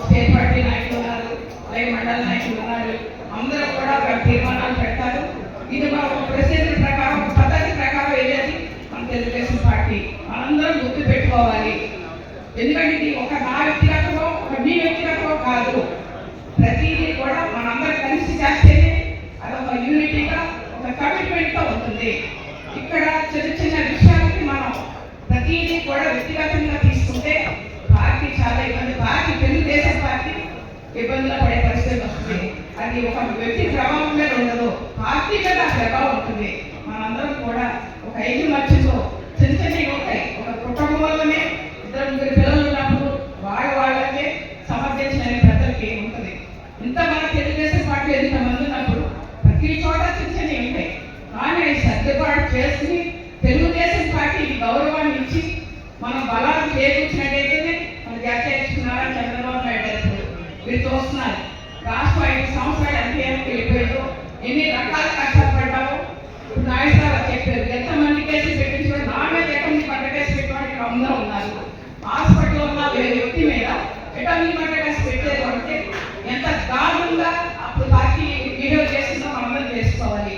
స్టేట్ పార్టీ నాయకులు ఉన్నారు, అలాగే మండల నాయకులు ఉన్నారు. అందరూ కూడా తీర్మానాలు పెడతారు. ఇది మన ఒక ప్రొసీజర్ ప్రకారం, ఒక పద్ధతి ప్రకారం వెళ్ళేది మన తెలుగుదేశం పార్టీ. మనందరం గుర్తు పెట్టుకోవాలి. ఎందుకంటే ఇది ఒక నా వ్యక్తిగతమో ఒక మీ వ్యక్తిగతమో కాదు, ప్రతిదీ కూడా మనందరం కలిసి చేస్తేనే అదొక యూనిటీగా ఒక కమిట్మెంట్తో ఉంటుంది. ఇక్కడ చిన్న చిన్న విషయాలకి మనం ప్రతిదీ కూడా వ్యక్తిగతంగా తీసుకుంటే పార్టీ చాలా ఇబ్బంది, పార్టీ తెలుగుదేశం పార్టీ ఇబ్బందులు పడే పరిస్థితి వస్తుంది. అది ఒక వ్యక్తి ప్రభావం మీద ఉండదు, పార్టీ మీద ఆ ప్రభావం ఉంటుంది. మనందరం కూడా ఒక ఐకమత్యంతో చిన్న చిన్నవి ఉంటాయి. ఒక కుటుంబంలోనే 2-3 పిల్లలు ఉన్నప్పుడు వాళ్ళకే సమర్థించిన ప్రజలకి ఉంటుంది. ఇంత మన తెలుగుదేశం పార్టీ ఎంతమంది ఉన్నప్పుడు ప్రతి చోట చిన్న చిన్నవి ఉంటాయి. కానీ అవి సర్దుబాటు చేసుకుని తెలుగుదేశం పార్టీకి గౌరవాన్ని ఇచ్చి మనం బలాన్ని చేకూర్చినట్టయితేనే మన జాతీయ నారా చంద్రబాబు నాయుడు గారు మీరు చూస్తున్నారు. రాష్ట్రం 5 సంవత్సరాలు ఎంత వెళ్ళిపోయిందో, ఎన్ని రకాల కష్టాలు పడ్డామో ఇప్పుడు నాయుడు గారు చెప్పారు. ఎంతమంది కేసులు పెట్టించుకోవడం, నా మీద ఎటువంటి పంట కేసు పెట్టడానికి అందరూ ఉన్నారు. హాస్పిటల్లో ఉన్న వ్యక్తి మీద ఎటువంటి పంట కేసు పెట్టేది అంటే ఎంత దారుణంగా అప్పుడు పార్టీ వీడియో చేస్తుందో మనందరం చేసుకోవాలి.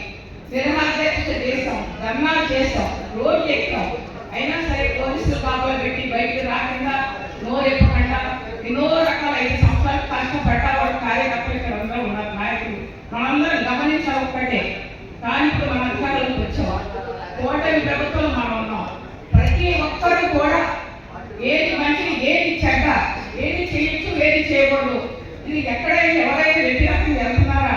నిర్మాధ్యక్ష చేస్తాం, ధర్నాలు చేస్తాం, రోడ్లు ఎక్కుతాం, అయినా సరే పోలీసులు కాపాలు పెట్టి బయటకు రాకుండా నోరెప్పకుండా ఎన్నో రకాల 5 సంవత్సరాలు కష్టపడ్డా వాళ్ళ కార్యకర్తలు ఇక్కడ అందరూ ఉన్నారు, నాయకులు. మనందరం గమనించాలి ఒక్కటే. కానీ ఇప్పుడు మన అధికారులకు వచ్చాం, కూటమి ప్రభుత్వం మనం ఉన్నాం. ప్రతి ఒక్కరు కూడా ఏది మంచిది, ఏది చెడ్డ, ఏది చేయొచ్చు, ఏది చేయకూడదు, ఇది ఎక్కడైనా ఎవరైనా వ్యతిరేకంగా వెళ్తున్నారా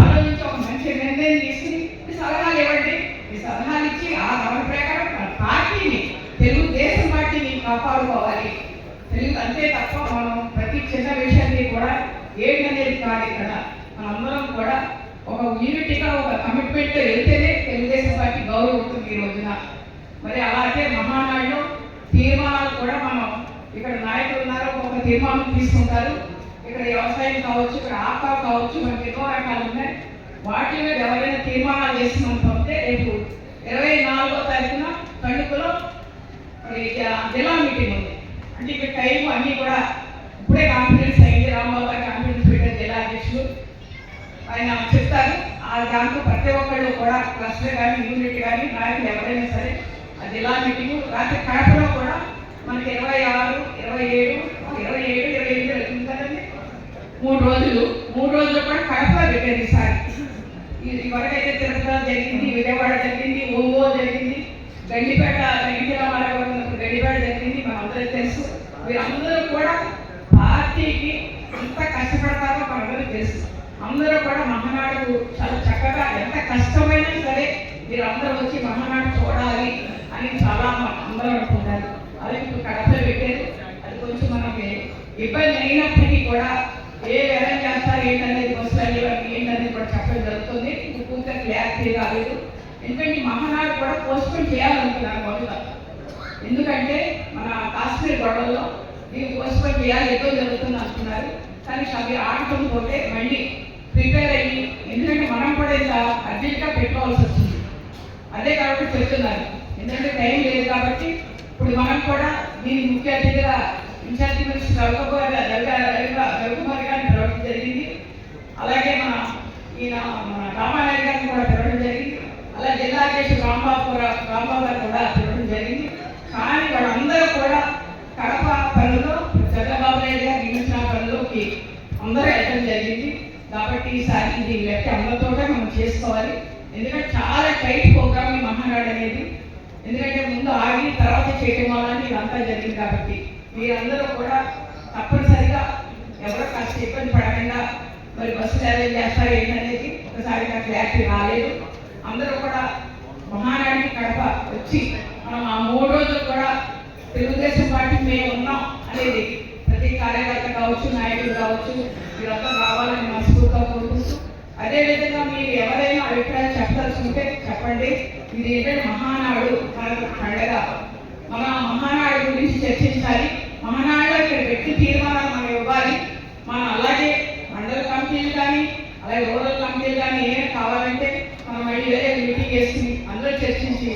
ఆలోచించి ఒక మంచి నిర్ణయం తీసుకుని ఈ సలహాలు ఇవ్వండి. ఈ సలహాలు ఇచ్చి ఆ దాని ప్రకారం పార్టీని, తెలుగుదేశం పార్టీని కాపాడుకోవాలి. అంతే తప్ప మనం ప్రతి చిన్న విషయాన్ని కూడా ఏంటనేది కాదు. ఇక్కడ మనందరం కూడా ఒక యూనిటీగా ఒక కమిట్మెంట్ వెళ్తేనే తెలుగుదేశం పార్టీ గౌరవం ఉంటుంది ఈ రోజున. మరి అలాగే మహానాడులో తీర్మానాలు కూడా మనం ఇక్కడ నాయకులు ఉన్నారు, ఒక తీర్మానం తీసుకుంటారు. ఇక్కడ వ్యవసాయం కావచ్చు, ఇక్కడ ఆకా కావచ్చు, మనకి ఎన్నో రకాలు ఉన్నాయి. వాటి మీద ఎవరైనా తీర్మానాలు చేస్తున్నాం పంపితే రేపు 24వ తారీఖున తణుకులో జిల్లా మీటింగ్ ఉంది. అంటే ఇక్కడ టైం అన్నీ కూడా ఇప్పుడే కాన్ఫిడెన్స్ అయింది. రాంబాబు గారి కాన్ఫిడెన్స్ పెట్టారు జిల్లా అధ్యక్షులు, ఆయన చెప్తారు. ఆ దాంట్లో ప్రతి ఒక్కళ్ళు కూడా క్లస్టర్ కానీ యూనిట్ కానీ నాయకులు ఎవరైనా సరే ఆ జిల్లా మీటింగ్ రాత్రి కడపలో కూడా మనకి 26, 27, 28 వెళ్తుంది కదండి. 3 రోజులు కూడా కడపలో పెట్టారు ఈసారి. ఇవరకైతే తిరుపతిలో జరిగింది, విజయవాడ జరిగింది, ఒంగోలు జరిగింది, గండిపేట గండిపేట జరిగింది. మనందరికీ తెలుసు. వీరందరూ కూడా పార్టీకి ఎంత కష్టపడతారో మనందరూ తెలుసు. అందరూ కూడా మహానాడు చాలా చక్కగా ఎంత కష్టమైనా సరే వీరందరూ వచ్చి మహానాడు చూడాలి అని చాలా అందరూ అనుకుంటారు. అది ఇప్పుడు కడపలో పెట్టారు. అది కొంచెం మనకి ఇబ్బంది అయినప్పటికీ కూడా ఏ విధంగా చేస్తారు ఏంటనేది బస్సులు ఏంటనేది కూడా చెప్పడం జరుగుతుంది. పూర్తిగా క్లారిటీ రాలేదు. ఎందుకంటే ఈ మహానాడు కూడా పోస్ట్పోన్ చేయాలనుకున్నారు మొదట. ఎందుకంటే మన కాశ్మీర్ గొడవల్లో దీన్ని పోస్ట్పోన్ చేయాలి, ఏదో జరుగుతుంది అనుకున్నారు. కానీ అవి ఆడటం పోతే మళ్ళీ ప్రిపేర్ అయ్యి, ఎందుకంటే మనం కూడా ఇలా అర్జెంట్గా పెట్టుకోవాల్సి వచ్చింది. అదే కాబట్టి చెప్తున్నారు. ఎందుకంటే టైం లేదు కాబట్టి ఇప్పుడు మనం కూడా దీని ముఖ్య అతిథిగా ఇన్ఛార్జి మినిస్టర్ రవికుమార్ గారిని పిలవడం జరిగింది. అలాగే మన రామానాయుడు గారిని కూడా పిలవడం జరిగింది. అలాగే జిల్లా అధ్యక్షుడు రాంబాబు గారు కూడా పిలవడం జరిగింది. కానీ వాళ్ళందరూ కూడా కడప పనుల్లో చంద్రబాబు నాయుడు గారు నియమించిన పనుల్లోకి అందరూ వెళ్ళడం జరిగింది. కాబట్టి ఈసారి ఇది లెక్క అందరితో మనం చేసుకోవాలి. ఎందుకంటే చాలా టైట్ ప్రోగ్రామ్ ఈ మహానాడు అనేది. ఎందుకంటే ముందు ఆగి తర్వాత చేయడం వల్ల ఇదంతా జరిగింది. కాబట్టి మీరందరూ కూడా తప్పనిసరిగా ఎవరో కాస్త ఇబ్బంది పడకుండా మరి బస్సులు అరేంజ్ చేస్తారు ఏంటనేది ఒకసారి నాకు క్లారిటీ రాలేదు. అందరూ కూడా మహానాడికి కడప వచ్చి మనం ఆ 3 రోజులు కూడా తెలుగుదేశం పార్టీ మేము ఉన్నాం అనేది ప్రతి కార్యకర్త కావచ్చు, నాయకులు కావచ్చు, మీరంతా రావాలని మనస్ఫూర్తిగా కోరుకుంటూ, అదేవిధంగా మీరు ఎవరైనా అభిప్రాయం చెప్పదలుచుకుంటే చెప్పండి. ఇది ఏంటంటే మహానాడు మనకు పండగ. మన మహానాడు గురించి చర్చించాలి. మహానాడులో ఇక్కడ వ్యక్తి తీర్మానాలు మనం ఇవ్వాలి. మనం అలాగే మండల కమిటీలు కానీ అలాగే రూరల్ కమిటీలు కానీ ఏమైనా కావాలంటే మనం మళ్ళీ వేరే మీటింగ్ వేసుకుని అందరూ చర్చించి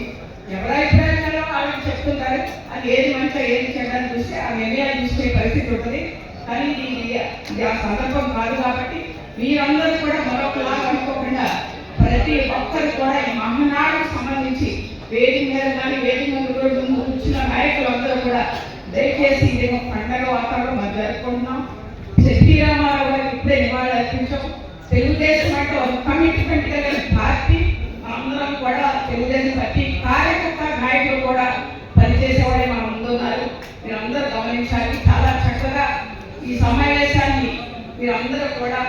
ఎవరి అభిప్రాయాలు వాళ్ళకి చెప్తుంటారు. అది ఏది మంచిగా ఏది చెడ్డని చూస్తే ఆ నిర్ణయాలు చూసే పరిస్థితి ఉంటుంది. కానీ ఇది ఆ సందర్భం కాదు. కాబట్టి మీరందరూ కూడా మరొకలాగా అనుకోకుండా ప్రతి ఒక్కరు కూడా ఈ మహానాడుకు సంబంధించి వేదిక మీద కానీ వేదిక మీద ముందు కూర్చున్న నాయకులందరూ కూడా దయచేసి ఇది ఒక పండగ వాతావరణం మనం జరుపుకుంటున్నాం. శ్రీరామారావు గారికి ఇప్పుడే నివాళులు అర్పించాం. తెలుగుదేశం అంటే ఒక కమిట్మెంట్ కలిగిన పార్టీ. అందరం కూడా తెలుగుదేశం పార్టీ కార్యకర్త నాయకులు కూడా పనిచేసేవాడే మనం ముందున్నారు. మీరందరూ గమనించాలి. చాలా చక్కగా ఈ సమావేశాన్ని మీరందరూ కూడా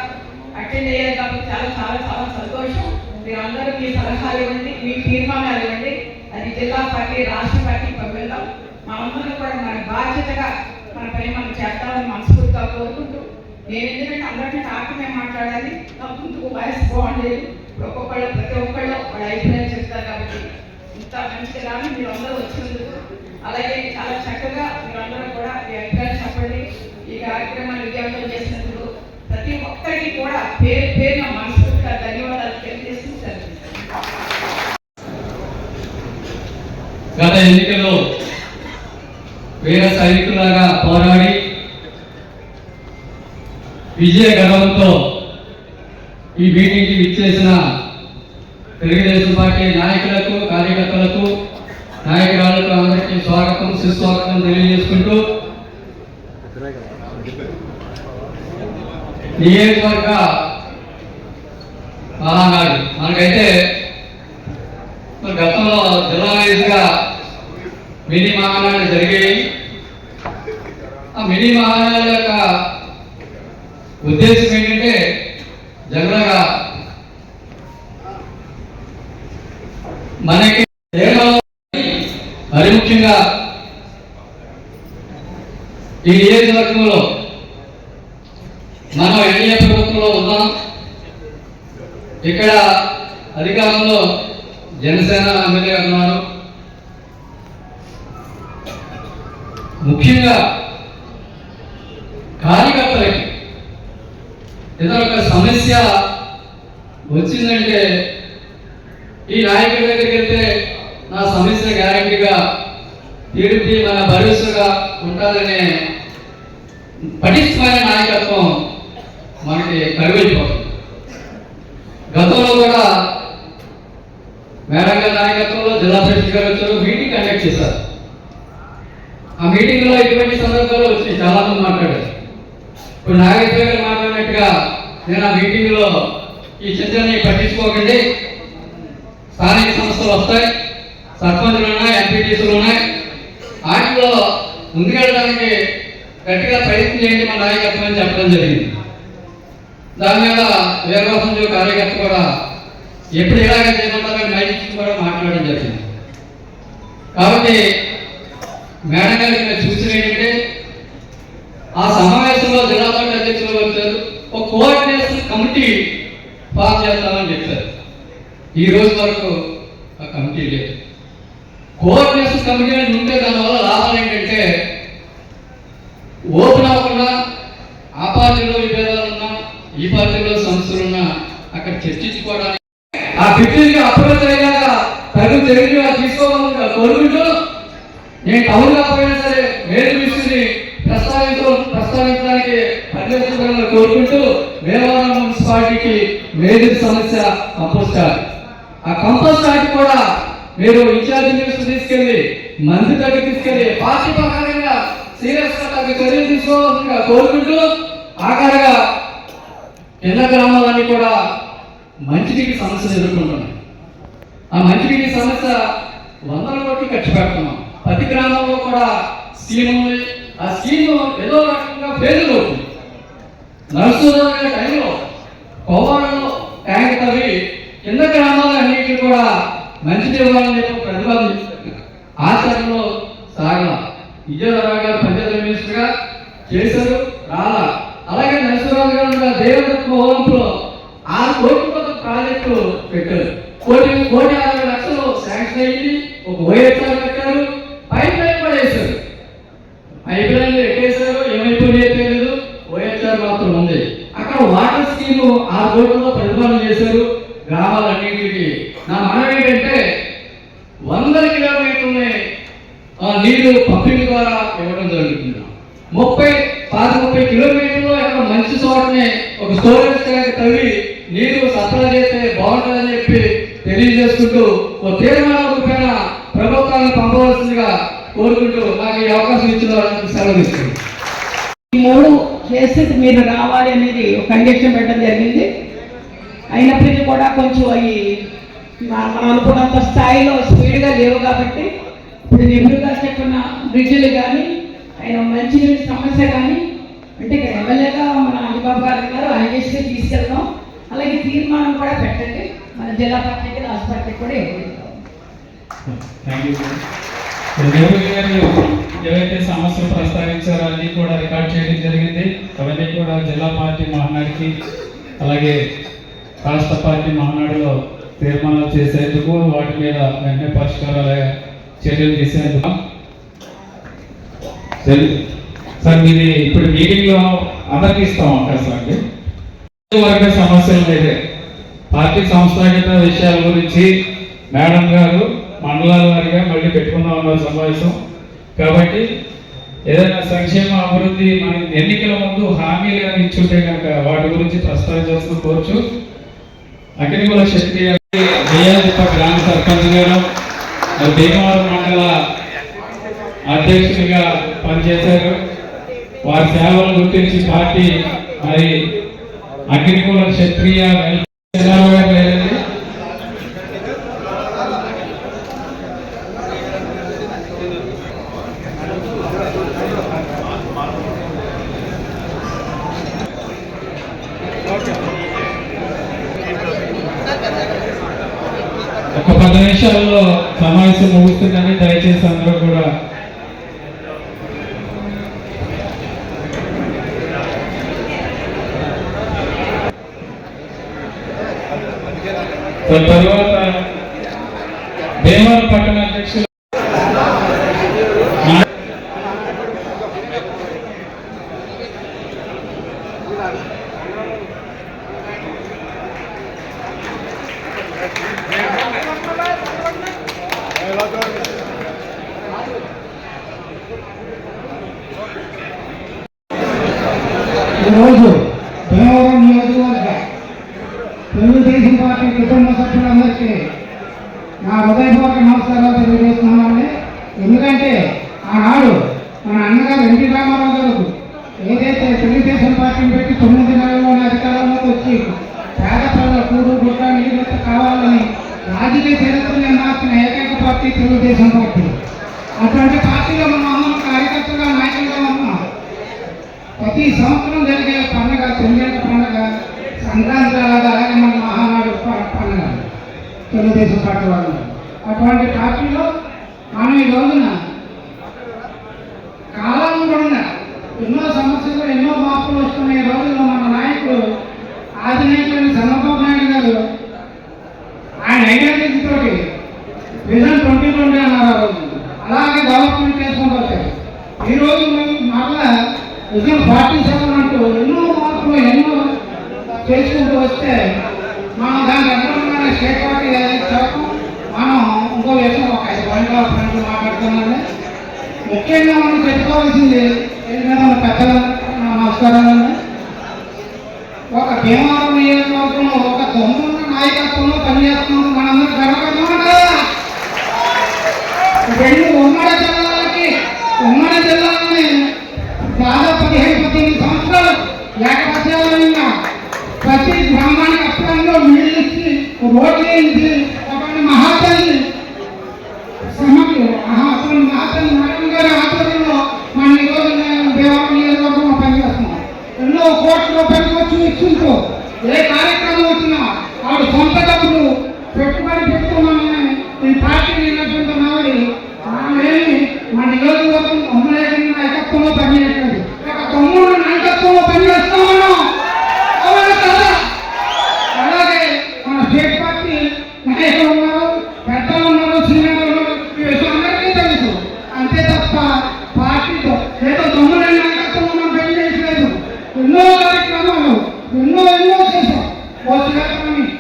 అటెండ్ అయ్యారు కాబట్టి చాలా చాలా చాలా సంతోషం. మీరందరూ మీ సలహాలు ఇవ్వండి, మీ తీర్మానాలు ఇవ్వండి. అది జిల్లా పార్టీ, రాష్ట్ర పార్టీ పంపిద్దాం. మనందరం కూడా మన బాధ్యతగా మన పని మనం చేద్దామని మనస్ఫూర్తిగా కోరుకుంటూ, నేను ఎందుకంటే అందరికీ ఆటమే మాట్లాడాలి. నా ముందుకు వయసు బాగుండేది. ఒక్కొక్కళ్ళు ప్రతి ఒక్కళ్ళు వాళ్ళ అభిప్రాయం చెప్తారు. కాబట్టి ఇంత మంచిగా మీరు అందరూ వచ్చినందుకు, అలాగే చాలా చక్కగా మీరందరూ కూడా మీ అభిప్రాయం చెప్పండి. ఈ కార్యక్రమాన్ని విజయవంతం చేసినందుకు ప్రతి ఒక్కరికి కూడా పేరు పేరున మనస్ఫూర్తిగా ధన్యవాదాలు తెలియజేస్తున్నారు. గత ఎన్నికల్లో వీర సైనికులాగా పోరాడి విజయ గర్వంతో ఈ మీటింగ్కి విచ్చేసిన తెలుగుదేశం పార్టీ నాయకులకు, కార్యకర్తలకు, నాయకురాలకు అందరికీ స్వాగతం, సుస్వాగతం తెలియజేసుకుంటూ నియోజకవర్గ మహానాడు మనకైతే గతంలో జిల్లా వైజ్గా మినీ మహానాడు జరిగాయి. ఆ మినీ మహానాడు యొక్క ఉద్దేశం ఏంటంటే జనరల్గా మనకి మరి ముఖ్యంగా ఈ నియోజకవర్గంలో మనం ఎన్డీఏ ప్రభుత్వంలో ఉన్నాం. ఇక్కడ అధికారంలో జనసేన ఎమ్మెల్యే ఉన్నారు. ముఖ్యంగా ఏదైనా ఒక సమస్య వచ్చిందంటే ఈ నాయకుడి దగ్గరికి వెళ్తే నా సమస్య గ్యారంటీగా తీర్చి మన భరోసాగా ఉంటుందనే పటిష్టమైన నాయకత్వం మనకి కరువైపోతుంది. గతంలో కూడా మేడం గారి నాయకత్వంలో జిల్లా పరిషత్ గారు వచ్చారు, మీటింగ్ కండక్ట్ చేశారు. ఆ మీటింగ్లో ఇటువంటి సందర్భాలు వచ్చి చాలా మంది మాట్లాడారు. ఇప్పుడు నాగేశ్వర గారు మాట్లాడినట్టుగా నేను ఆ మీటింగ్లో ఈ చర్చని పట్టించుకోకండి, స్థానిక సంస్థలు వస్తాయి, సర్పంచులు ఉన్నాయి, ఎంపీటీసీలు ఉన్నాయి, వాటిలో ముందుకెళ్ళడానికి గట్టిగా ప్రయత్నం చేయండి మన నాయకత్వం అని చెప్పడం జరిగింది. దాని మీద వీరవాసం కార్యకర్త కూడా ఎప్పుడు ఇలాగే చేయమంటారని మైకి కూడా మాట్లాడడం జరిగింది. కాబట్టి మేడం గారికి నేను చూసిన ఏంటంటే ఆ సమావేశంలో జిల్లా పార్టీ అధ్యక్షులు వచ్చారు, ఒక కోఆర్డినేషన్ కమిటీ ఫామ్ చేస్తామని చెప్పారు. ఈ రోజు వరకు ఆ కమిటీ లేదు. కోఆర్డినేషన్ కమిటీ అని ఉంటే దానివల్ల లాభాలు ఏంటంటే ఓపెన్ అవ్వకుండా ఆ పార్టీలో విభేదాలున్నా ఈ పార్టీలో సమస్యలున్నా అక్కడ చర్చించుకోవడానికి ఆ బిడ్డలకి అప్రోచ్ అయ్యాక తగు చర్యగా తీసుకోవాలని కోరుకుంటూ నేను టౌన్ కాకపోయినా సరే మేలు విషయాన్ని ప్రస్తావించడానికి పర్యవేక్షకులను కోరుకుంటూ వేలవరం మున్సిపాలిటీకి మేజర్ సమస్య కంపోస్ట్ యార్డ్. ఆ కంపోస్ట్ యార్డ్ కూడా మీరు ఇన్ఛార్జ్ మినిస్టర్ తీసుకెళ్లి మంత్రి దగ్గర తీసుకెళ్లి పార్టీ ప్రకారంగా సీరియస్ గా తగ్గ చర్యలు తీసుకోవాల్సిందిగా కోరుకుంటూ ఆఖరిగా కింద గ్రామాలన్నీ కూడా మంచినీటి సమస్యను ఎదుర్కొంటున్నాయి. ఆ మంచినీటి సమస్య 100 కోట్లు ఖర్చు పెడుతున్నాం. ప్రతి గ్రామంలో కూడా స్కీమ్ ఉంది. ఆ స్కీమ్ ఏదో రకంగా ఫెయిల్ అవుతుంది. నడుస్తున్న టైంలో కోవాలలో ట్యాంక్ తవ్వి కింద గ్రామాలన్నింటినీ కూడా మంచిది ఇవ్వాలని చెప్పి ప్రతిపాదించారు. ఆచరణలో సాగల విజయనగరం గారు పంచాయతీ మినిస్టర్గా చేశారు, రాలా. అలాగే నరసింహరాజు గారు దేవదత్త హోంలో 6 కోట్ల ప్రాజెక్టు పెట్టారు. 1,60,00,000 శాంక్షన్ అయ్యింది. ఒక ఓఎస్ఆర్ పెట్టారు, పైప్ లైన్ కూడా వేశారు. పైప్ లైన్ ఎట్టేశారు, ఏమైపోయిందో తెలియదు, ఓఎస్ఆర్ మాత్రం ఉంది. అక్కడ వాటర్ స్కీమ్ 6 కోట్లతో ప్రతిపాదన చేశారు గ్రామాలన్నింటికి. నా మనం ఏంటంటే 100 కిలోమీటర్లని నీళ్లు పంపిణీ ద్వారా ఇవ్వడం జరుగుతుంది. 30 కిలోమీటర్లు అక్కడ మంచి చోటనే ఒక స్టోరేజ్ ట్యాంక్ తవ్వి నీరు సరఫరా చేస్తే బాగుంటుందని చెప్పి తెలియజేసుకుంటూ ఒక తీర్మానం రూపేణ ప్రభుత్వాన్ని పంపవలసిందిగా కోరుకుంటూ నాకు ఈ అవకాశం ఇచ్చిన వాళ్ళకి సెలవు ఇస్తుంది. ఈ 3 కేసెస్ మీరు రావాలి అనేది ఒక కండిషన్ పెట్టడం జరిగింది. అయినప్పటికీ కూడా కొంచెం అవి మనం అనుకున్నంత స్థాయిలో స్పీడ్గా లేవు కాబట్టి ఇప్పుడు నిపుణులుగా చెప్పిన బ్రిడ్జిలు కానీ ఆయన మంచి సమస్య కానీ అంటే ఇక్కడ ఎమ్మెల్యేగా మన అలిబాబు గారు ఆయన చేసి తీసుకెళ్తాం. అలాగే తీర్మానం కూడా పెట్టండి, మన జిల్లా పార్టీకి రాష్ట్ర పార్టీకి కూడా ఇవ్వగలుగుతాం. ఏవైతే సమస్యలు ప్రస్తావించారో అన్ని కూడా రికార్డ్ చేయడం జరిగింది. అవన్నీ కూడా జిల్లా పార్టీ మహానాడికి అలాగే రాష్ట్ర పార్టీ మహానాడులో తీర్మానాలు చేసేందుకు వాటి మీద వెంటనే పరిష్కారాల చర్యలు తీసేందుకు సార్ మీది ఇప్పుడు మీటింగ్లో అందరికి ఇస్తాం అవకాశం అండి. వర్గ సమస్యలు లేదే పార్టీ సంస్థాగత విషయాల గురించి మేడం గారు మండలాల వారిగా మళ్ళీ పెట్టుకుందాం అన్నారు సమావేశం. కాబట్టి ఏదైనా సంక్షేమ అభివృద్ధి మన ఎన్నికల ముందు హామీలు ఇచ్చుంటే కనుక వాటి గురించి ప్రస్తావించాల్సిన కోర్చు. అగ్నికుల శక్తి జయాదిప్ప గ్రామ సర్పంచ్ గారు భీమవరం మండల అధ్యక్షుడిగా పనిచేశారు. వారి సేవలు గుర్తించి పార్టీ మరి అగ్నికుల క్షత్రియ లేదండి ఒక 10 నిమిషాల్లో సమావేశం ముగుస్తుందని దయచేసి అందరూ కూడా తర్వాత భీమవరం పట్టణ అధ్యక్షులు ఈరోజు భీమవరం నియోజకవర్గ తెలుగుదేశం పార్టీ కుటుంబ సభ్యులందరికీ నా హృదయపూర్వక నమస్కారాలు తెలియజేస్తున్నానండి. ఎందుకంటే ఆనాడు మన అన్నగారు ఎన్టీ రామారావు గారు ఏదైతే తెలుగుదేశం పార్టీని పెట్టి 9 నెలల్లోనే అధికారంలోకి వచ్చి పేద ప్రజల కూడు గుట్ట నీరు కావాలని రాజకీయ చరిత్రని మార్చిన ఏకైక పార్టీ తెలుగుదేశం పార్టీ. అటువంటి పార్టీలో మన అమ్మ కార్యకర్తగా నాయకులుగా ఉన్నాం. ప్రతి సంవత్సరం జరిగే పండుగ తొమ్మిది పండుగ సంక్రాంతి అలాగే మన మహానాడు పండుగ తెలుగుదేశం పార్టీ వాళ్ళు. అటువంటి పార్టీలో మనం ఈ రోజున కాలం కూడా ఎన్నో సమస్యలు ఎన్నో మార్పులు వస్తున్న ఈ రోజుల్లో మన నాయకుడు ఆదినాయకుడు చంద్రబాబు నాయుడు గారు ఆయన ఐడెంటిటీ తోటి విజన్ 2020 అన్నారు. అలాగే డెవలప్మెంట్ చేసుకుంటూ వచ్చారు. ఈరోజు మరలా విజన్ 47 అంటూ ఎన్నో మార్పులు ఎన్నో చేసుకుంటూ వస్తే మనం దాని అనుగుణంగా స్టేట్ పార్టీ మనం ఇంకో విషయం ఒక 5 పాయింట్లు మాట్లాడుతున్నాండి. ముఖ్యంగా మనం చెప్పుకోవాల్సింది ఏంటంటే పెద్దల నమస్కారాలండి. ఒక భీమవరం నియోజకవర్గంలో ఒక దొంగ నాయకత్వంలో పనిచేస్తున్నందుకు మనందరూ గర్వపడుతున్నాం. రెండు ఉమ్మడి జిల్లాలని దాదాపు 15-18 సంవత్సరాలు ఏకపక్షంగా ప్రతి గ్రామానికి అప్పుడంలో నీళ్ళు ఇచ్చి రోడ్లు వేయించి అటువంటి మహాతల్లి అటువంటి మహాతల్లి మేడం గారి ఆధ్వర్యంలో మన ఈరోజు భీమవరం నియోజకవర్గంలో పనిచేస్తున్నాం. ఎన్నో కోట్ల రూపాయలు ఖర్చు ఇచ్చుంటూ ఏ కార్యక్రమం వచ్చినా ఆవిడ సొంత డబ్బులు పెట్టుబడి పెట్టుకున్నామని ఈ పార్టీని నిర్ణయించుకుంటున్నామని మనమేమి మన నియోజకవర్గం ఉమ్మడి నాయకత్వంలో పనిచేయట్లేదు. ఒక తమ్ముడు నాయకత్వంలో పనిచేస్తామన్నాం. అలాగే మన స్టేట్ పార్టీ నాయకులు ఉన్నారు, పెద్దలు ఉన్నారు, సీనియర్లు ఉన్నారు. ఈ విషయం అందరికీ తెలుసు. అంతే తప్ప పార్టీతో ఏదో తమ్ముడు నాయకత్వంలో మనం పనిచేయట్లేదు. ఎన్నో కార్యక్రమాలు ఎన్నో చేశాం.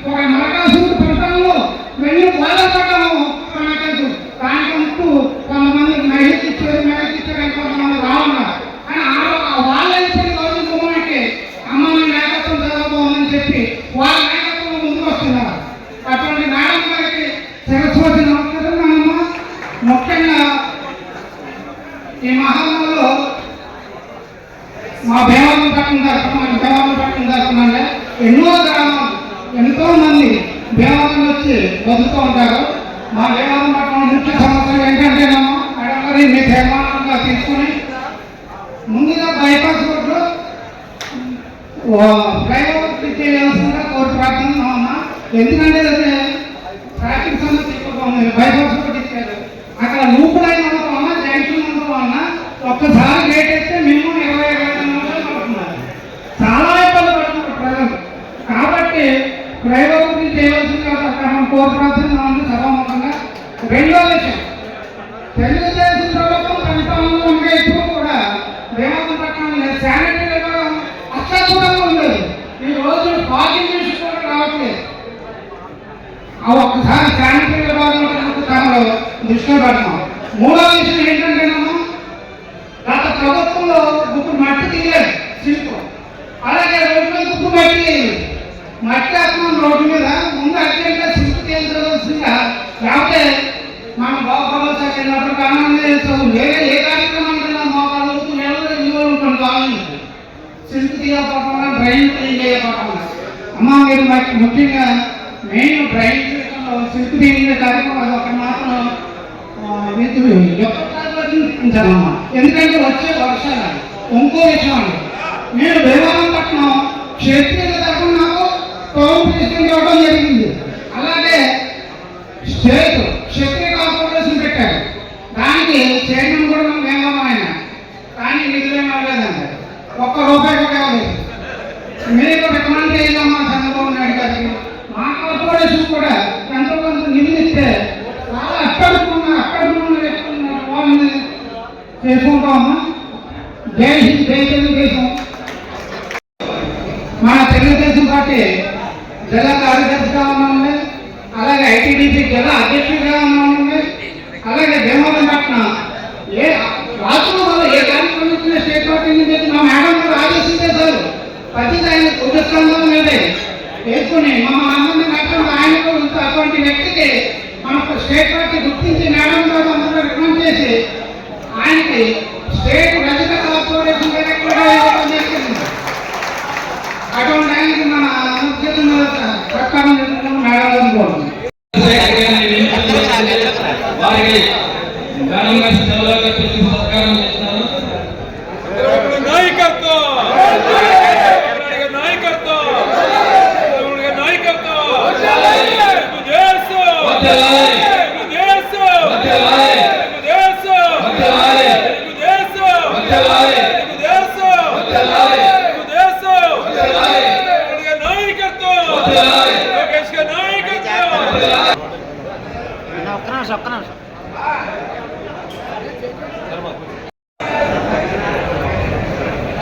ఒక నరకాసుడు పడటంలో వెన్ను బాధపడము మనకు దానికంటూ కొంతమందికి మహిళకి ఇచ్చారు కొంతమంది రావున్నారు. కానీ వాళ్ళైతే రోజు పోమంటే అమ్మని నాయకత్వం చదవబోమని చెప్పి వాళ్ళ నాయకత్వంలో ముందుకు వస్తున్నారు. అటువంటి మేడం గారికి సరస్వతి నమస్కారం. ముఖ్యంగా ఈ మహానంలో మా భీమవరం పట్టణం తరఫున ఎన్నో గ్రామాలు ఎంతో మంది భీమవరం వచ్చి బతుకుతూ ఉంటారు. మా భీమవరం పట్టణం ముఖ్య సమస్యలు ఏంటంటే అడగని మీ తీర్మానంగా తీసుకుని ముందుగా బైపాస్ రోడ్లు ఫ్లైఓవర్ చేయాల్సిందిగా కోరి ప్రార్థన. ఎందుకంటే ట్రాఫిక్ సమస్య ఎక్కువగా ఉంది. బైపాస్ రోడ్ ఇచ్చారు. అక్కడ లూపులైన వల్ల జంక్షన్ వల్ల ఒక్కసారి గేట్ వేస్తే మినిమం 20-25 నిమిషాలు పడుతున్నారు. చాలా ఇబ్బంది పడుతున్నారు ప్రజలు. కాబట్టి ఫ్లైఓవర్ చేయవలసిందిగా కోరి ప్రార్థన సభాముఖంగా. రెండో విషయం, తెలుగుదేశం ప్రభుత్వం పరిపాలనలో ఉండే ఇప్పుడు కూడా భీమవరం పట్టణంలో శానిటరీ విభాగం అత్యద్భుతంగా ఉండేది. ఈ రోజు పార్కింగ్ ఇష్యూ కూడా రావట్లేదు. ఆ ఒక్కసారి శానిటరీ విభాగంలో దృష్టిలో పెడతాం. మూడో విషయం ఏంటంటేనేమో గత ప్రభుత్వంలో ఇప్పుడు మట్టి తీయలేదు శిల్పం. అలాగే రోడ్డు మీద ఉప్పు మట్టి వేస్తున్నాం రోడ్డు మీద. ముందు అర్జెంట్గా శిల్ప తీయాల్సిందిగా లేకపోతే మనం బాగుపడాల్సి వెళ్ళినప్పుడు కారణం వేరే ఏ కార్యక్రమానికి మోకాలు నిలబడి ఉంటుంది. కావాలి శిల్ప తీయకపోవడం డ్రైన్ క్లీన్ చేయకపోవడం. అమ్మ మీరు ముఖ్యంగా మెయిన్ డ్రైన్ శిల్ప తీయ కార్యక్రమం అది ఒక మాత్రం చూపించాలమ్మా. ఎందుకంటే వచ్చే వర్షాలు. ఇంకో విషయం అండి, మీరు భీమవరం పట్టణం క్షేత్రీయ తరఫున నాకు టౌన్ ప్రెసిడెంట్ ఇవ్వడం జరిగింది. అలాగే స్టేట్ క్షేత్రీయ కార్పొరేషన్ పెట్టారు. దానికి చైర్మన్ కూడా మనం భీమవరం ఆయన. కానీ నిధులేం అవ్వలేదండి. ₹1 కూడా ఇవ్వలేదు. మీరు రికమెండ్ చేయాలమ్మా చంద్రబాబు నాయుడు గారికి. మా కార్పొరేషన్ కూడా ఎంతో కొంత నిధులు ఇస్తే చాలా అక్కడ వాళ్ళని చేసుకుంటామమ్మా. జై హింద్, జై తెలుగుదేశం. మన తెలుగుదేశం పార్టీ జిల్లా కార్యదర్శిగా ఉన్నామండి. అలాగే ఐటీడీపీ జిల్లా అధ్యక్షుడిగా ఉన్నామండి. అలాగే భీమవరం పట్టణం ఏ రాష్ట్రం వల్ల ఏ కార్యక్రమం స్టేట్ పార్టీ నుంచి మా మేడం గారు ఆదేశించేశారు. ఉద్యోగం మీదే వేసుకుని మమ్మల్ని అందరినీ కట్టడం ఆయనకు అటువంటి వ్యక్తికి మనకు స్టేట్ పార్టీ గుర్తించి మేడం గారు అందరూ రికమెండ్ చేసి ఆయనకి స్టేట్ రజత కార్పొరేషన్ డైరెక్టర్గా ఇవ్వడం జరిగింది. అటువంటి ఆయనకి మన ముఖ్యంగా సత్కారం చేస్తున్నాము మేడం కోరుతుంది. వారికి మేడం గారి సెలవులుగా పిలిచి సత్కారం చేస్తున్నారు. నాయకత్వం నాయకత్వం నాయకత్వం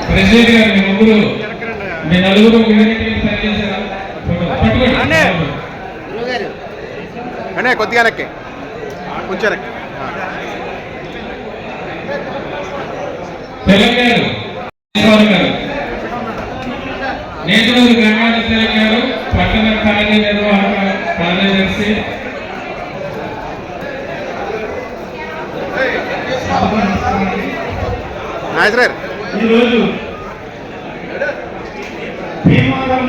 ప్రెసిడెంట్ గారు మీ ముగ్గురు మీ నలుగురు పనిచేశారు. అనే కొద్దిగా వెనక్కి కొంచెం వెనక్కి. తెలంగాణ గారు నేతూరు గంగాధర గారు పట్టణ కార్యనిర్వాహక కార్యదర్శి. నాయసర్ ఈరోజు భీమవరం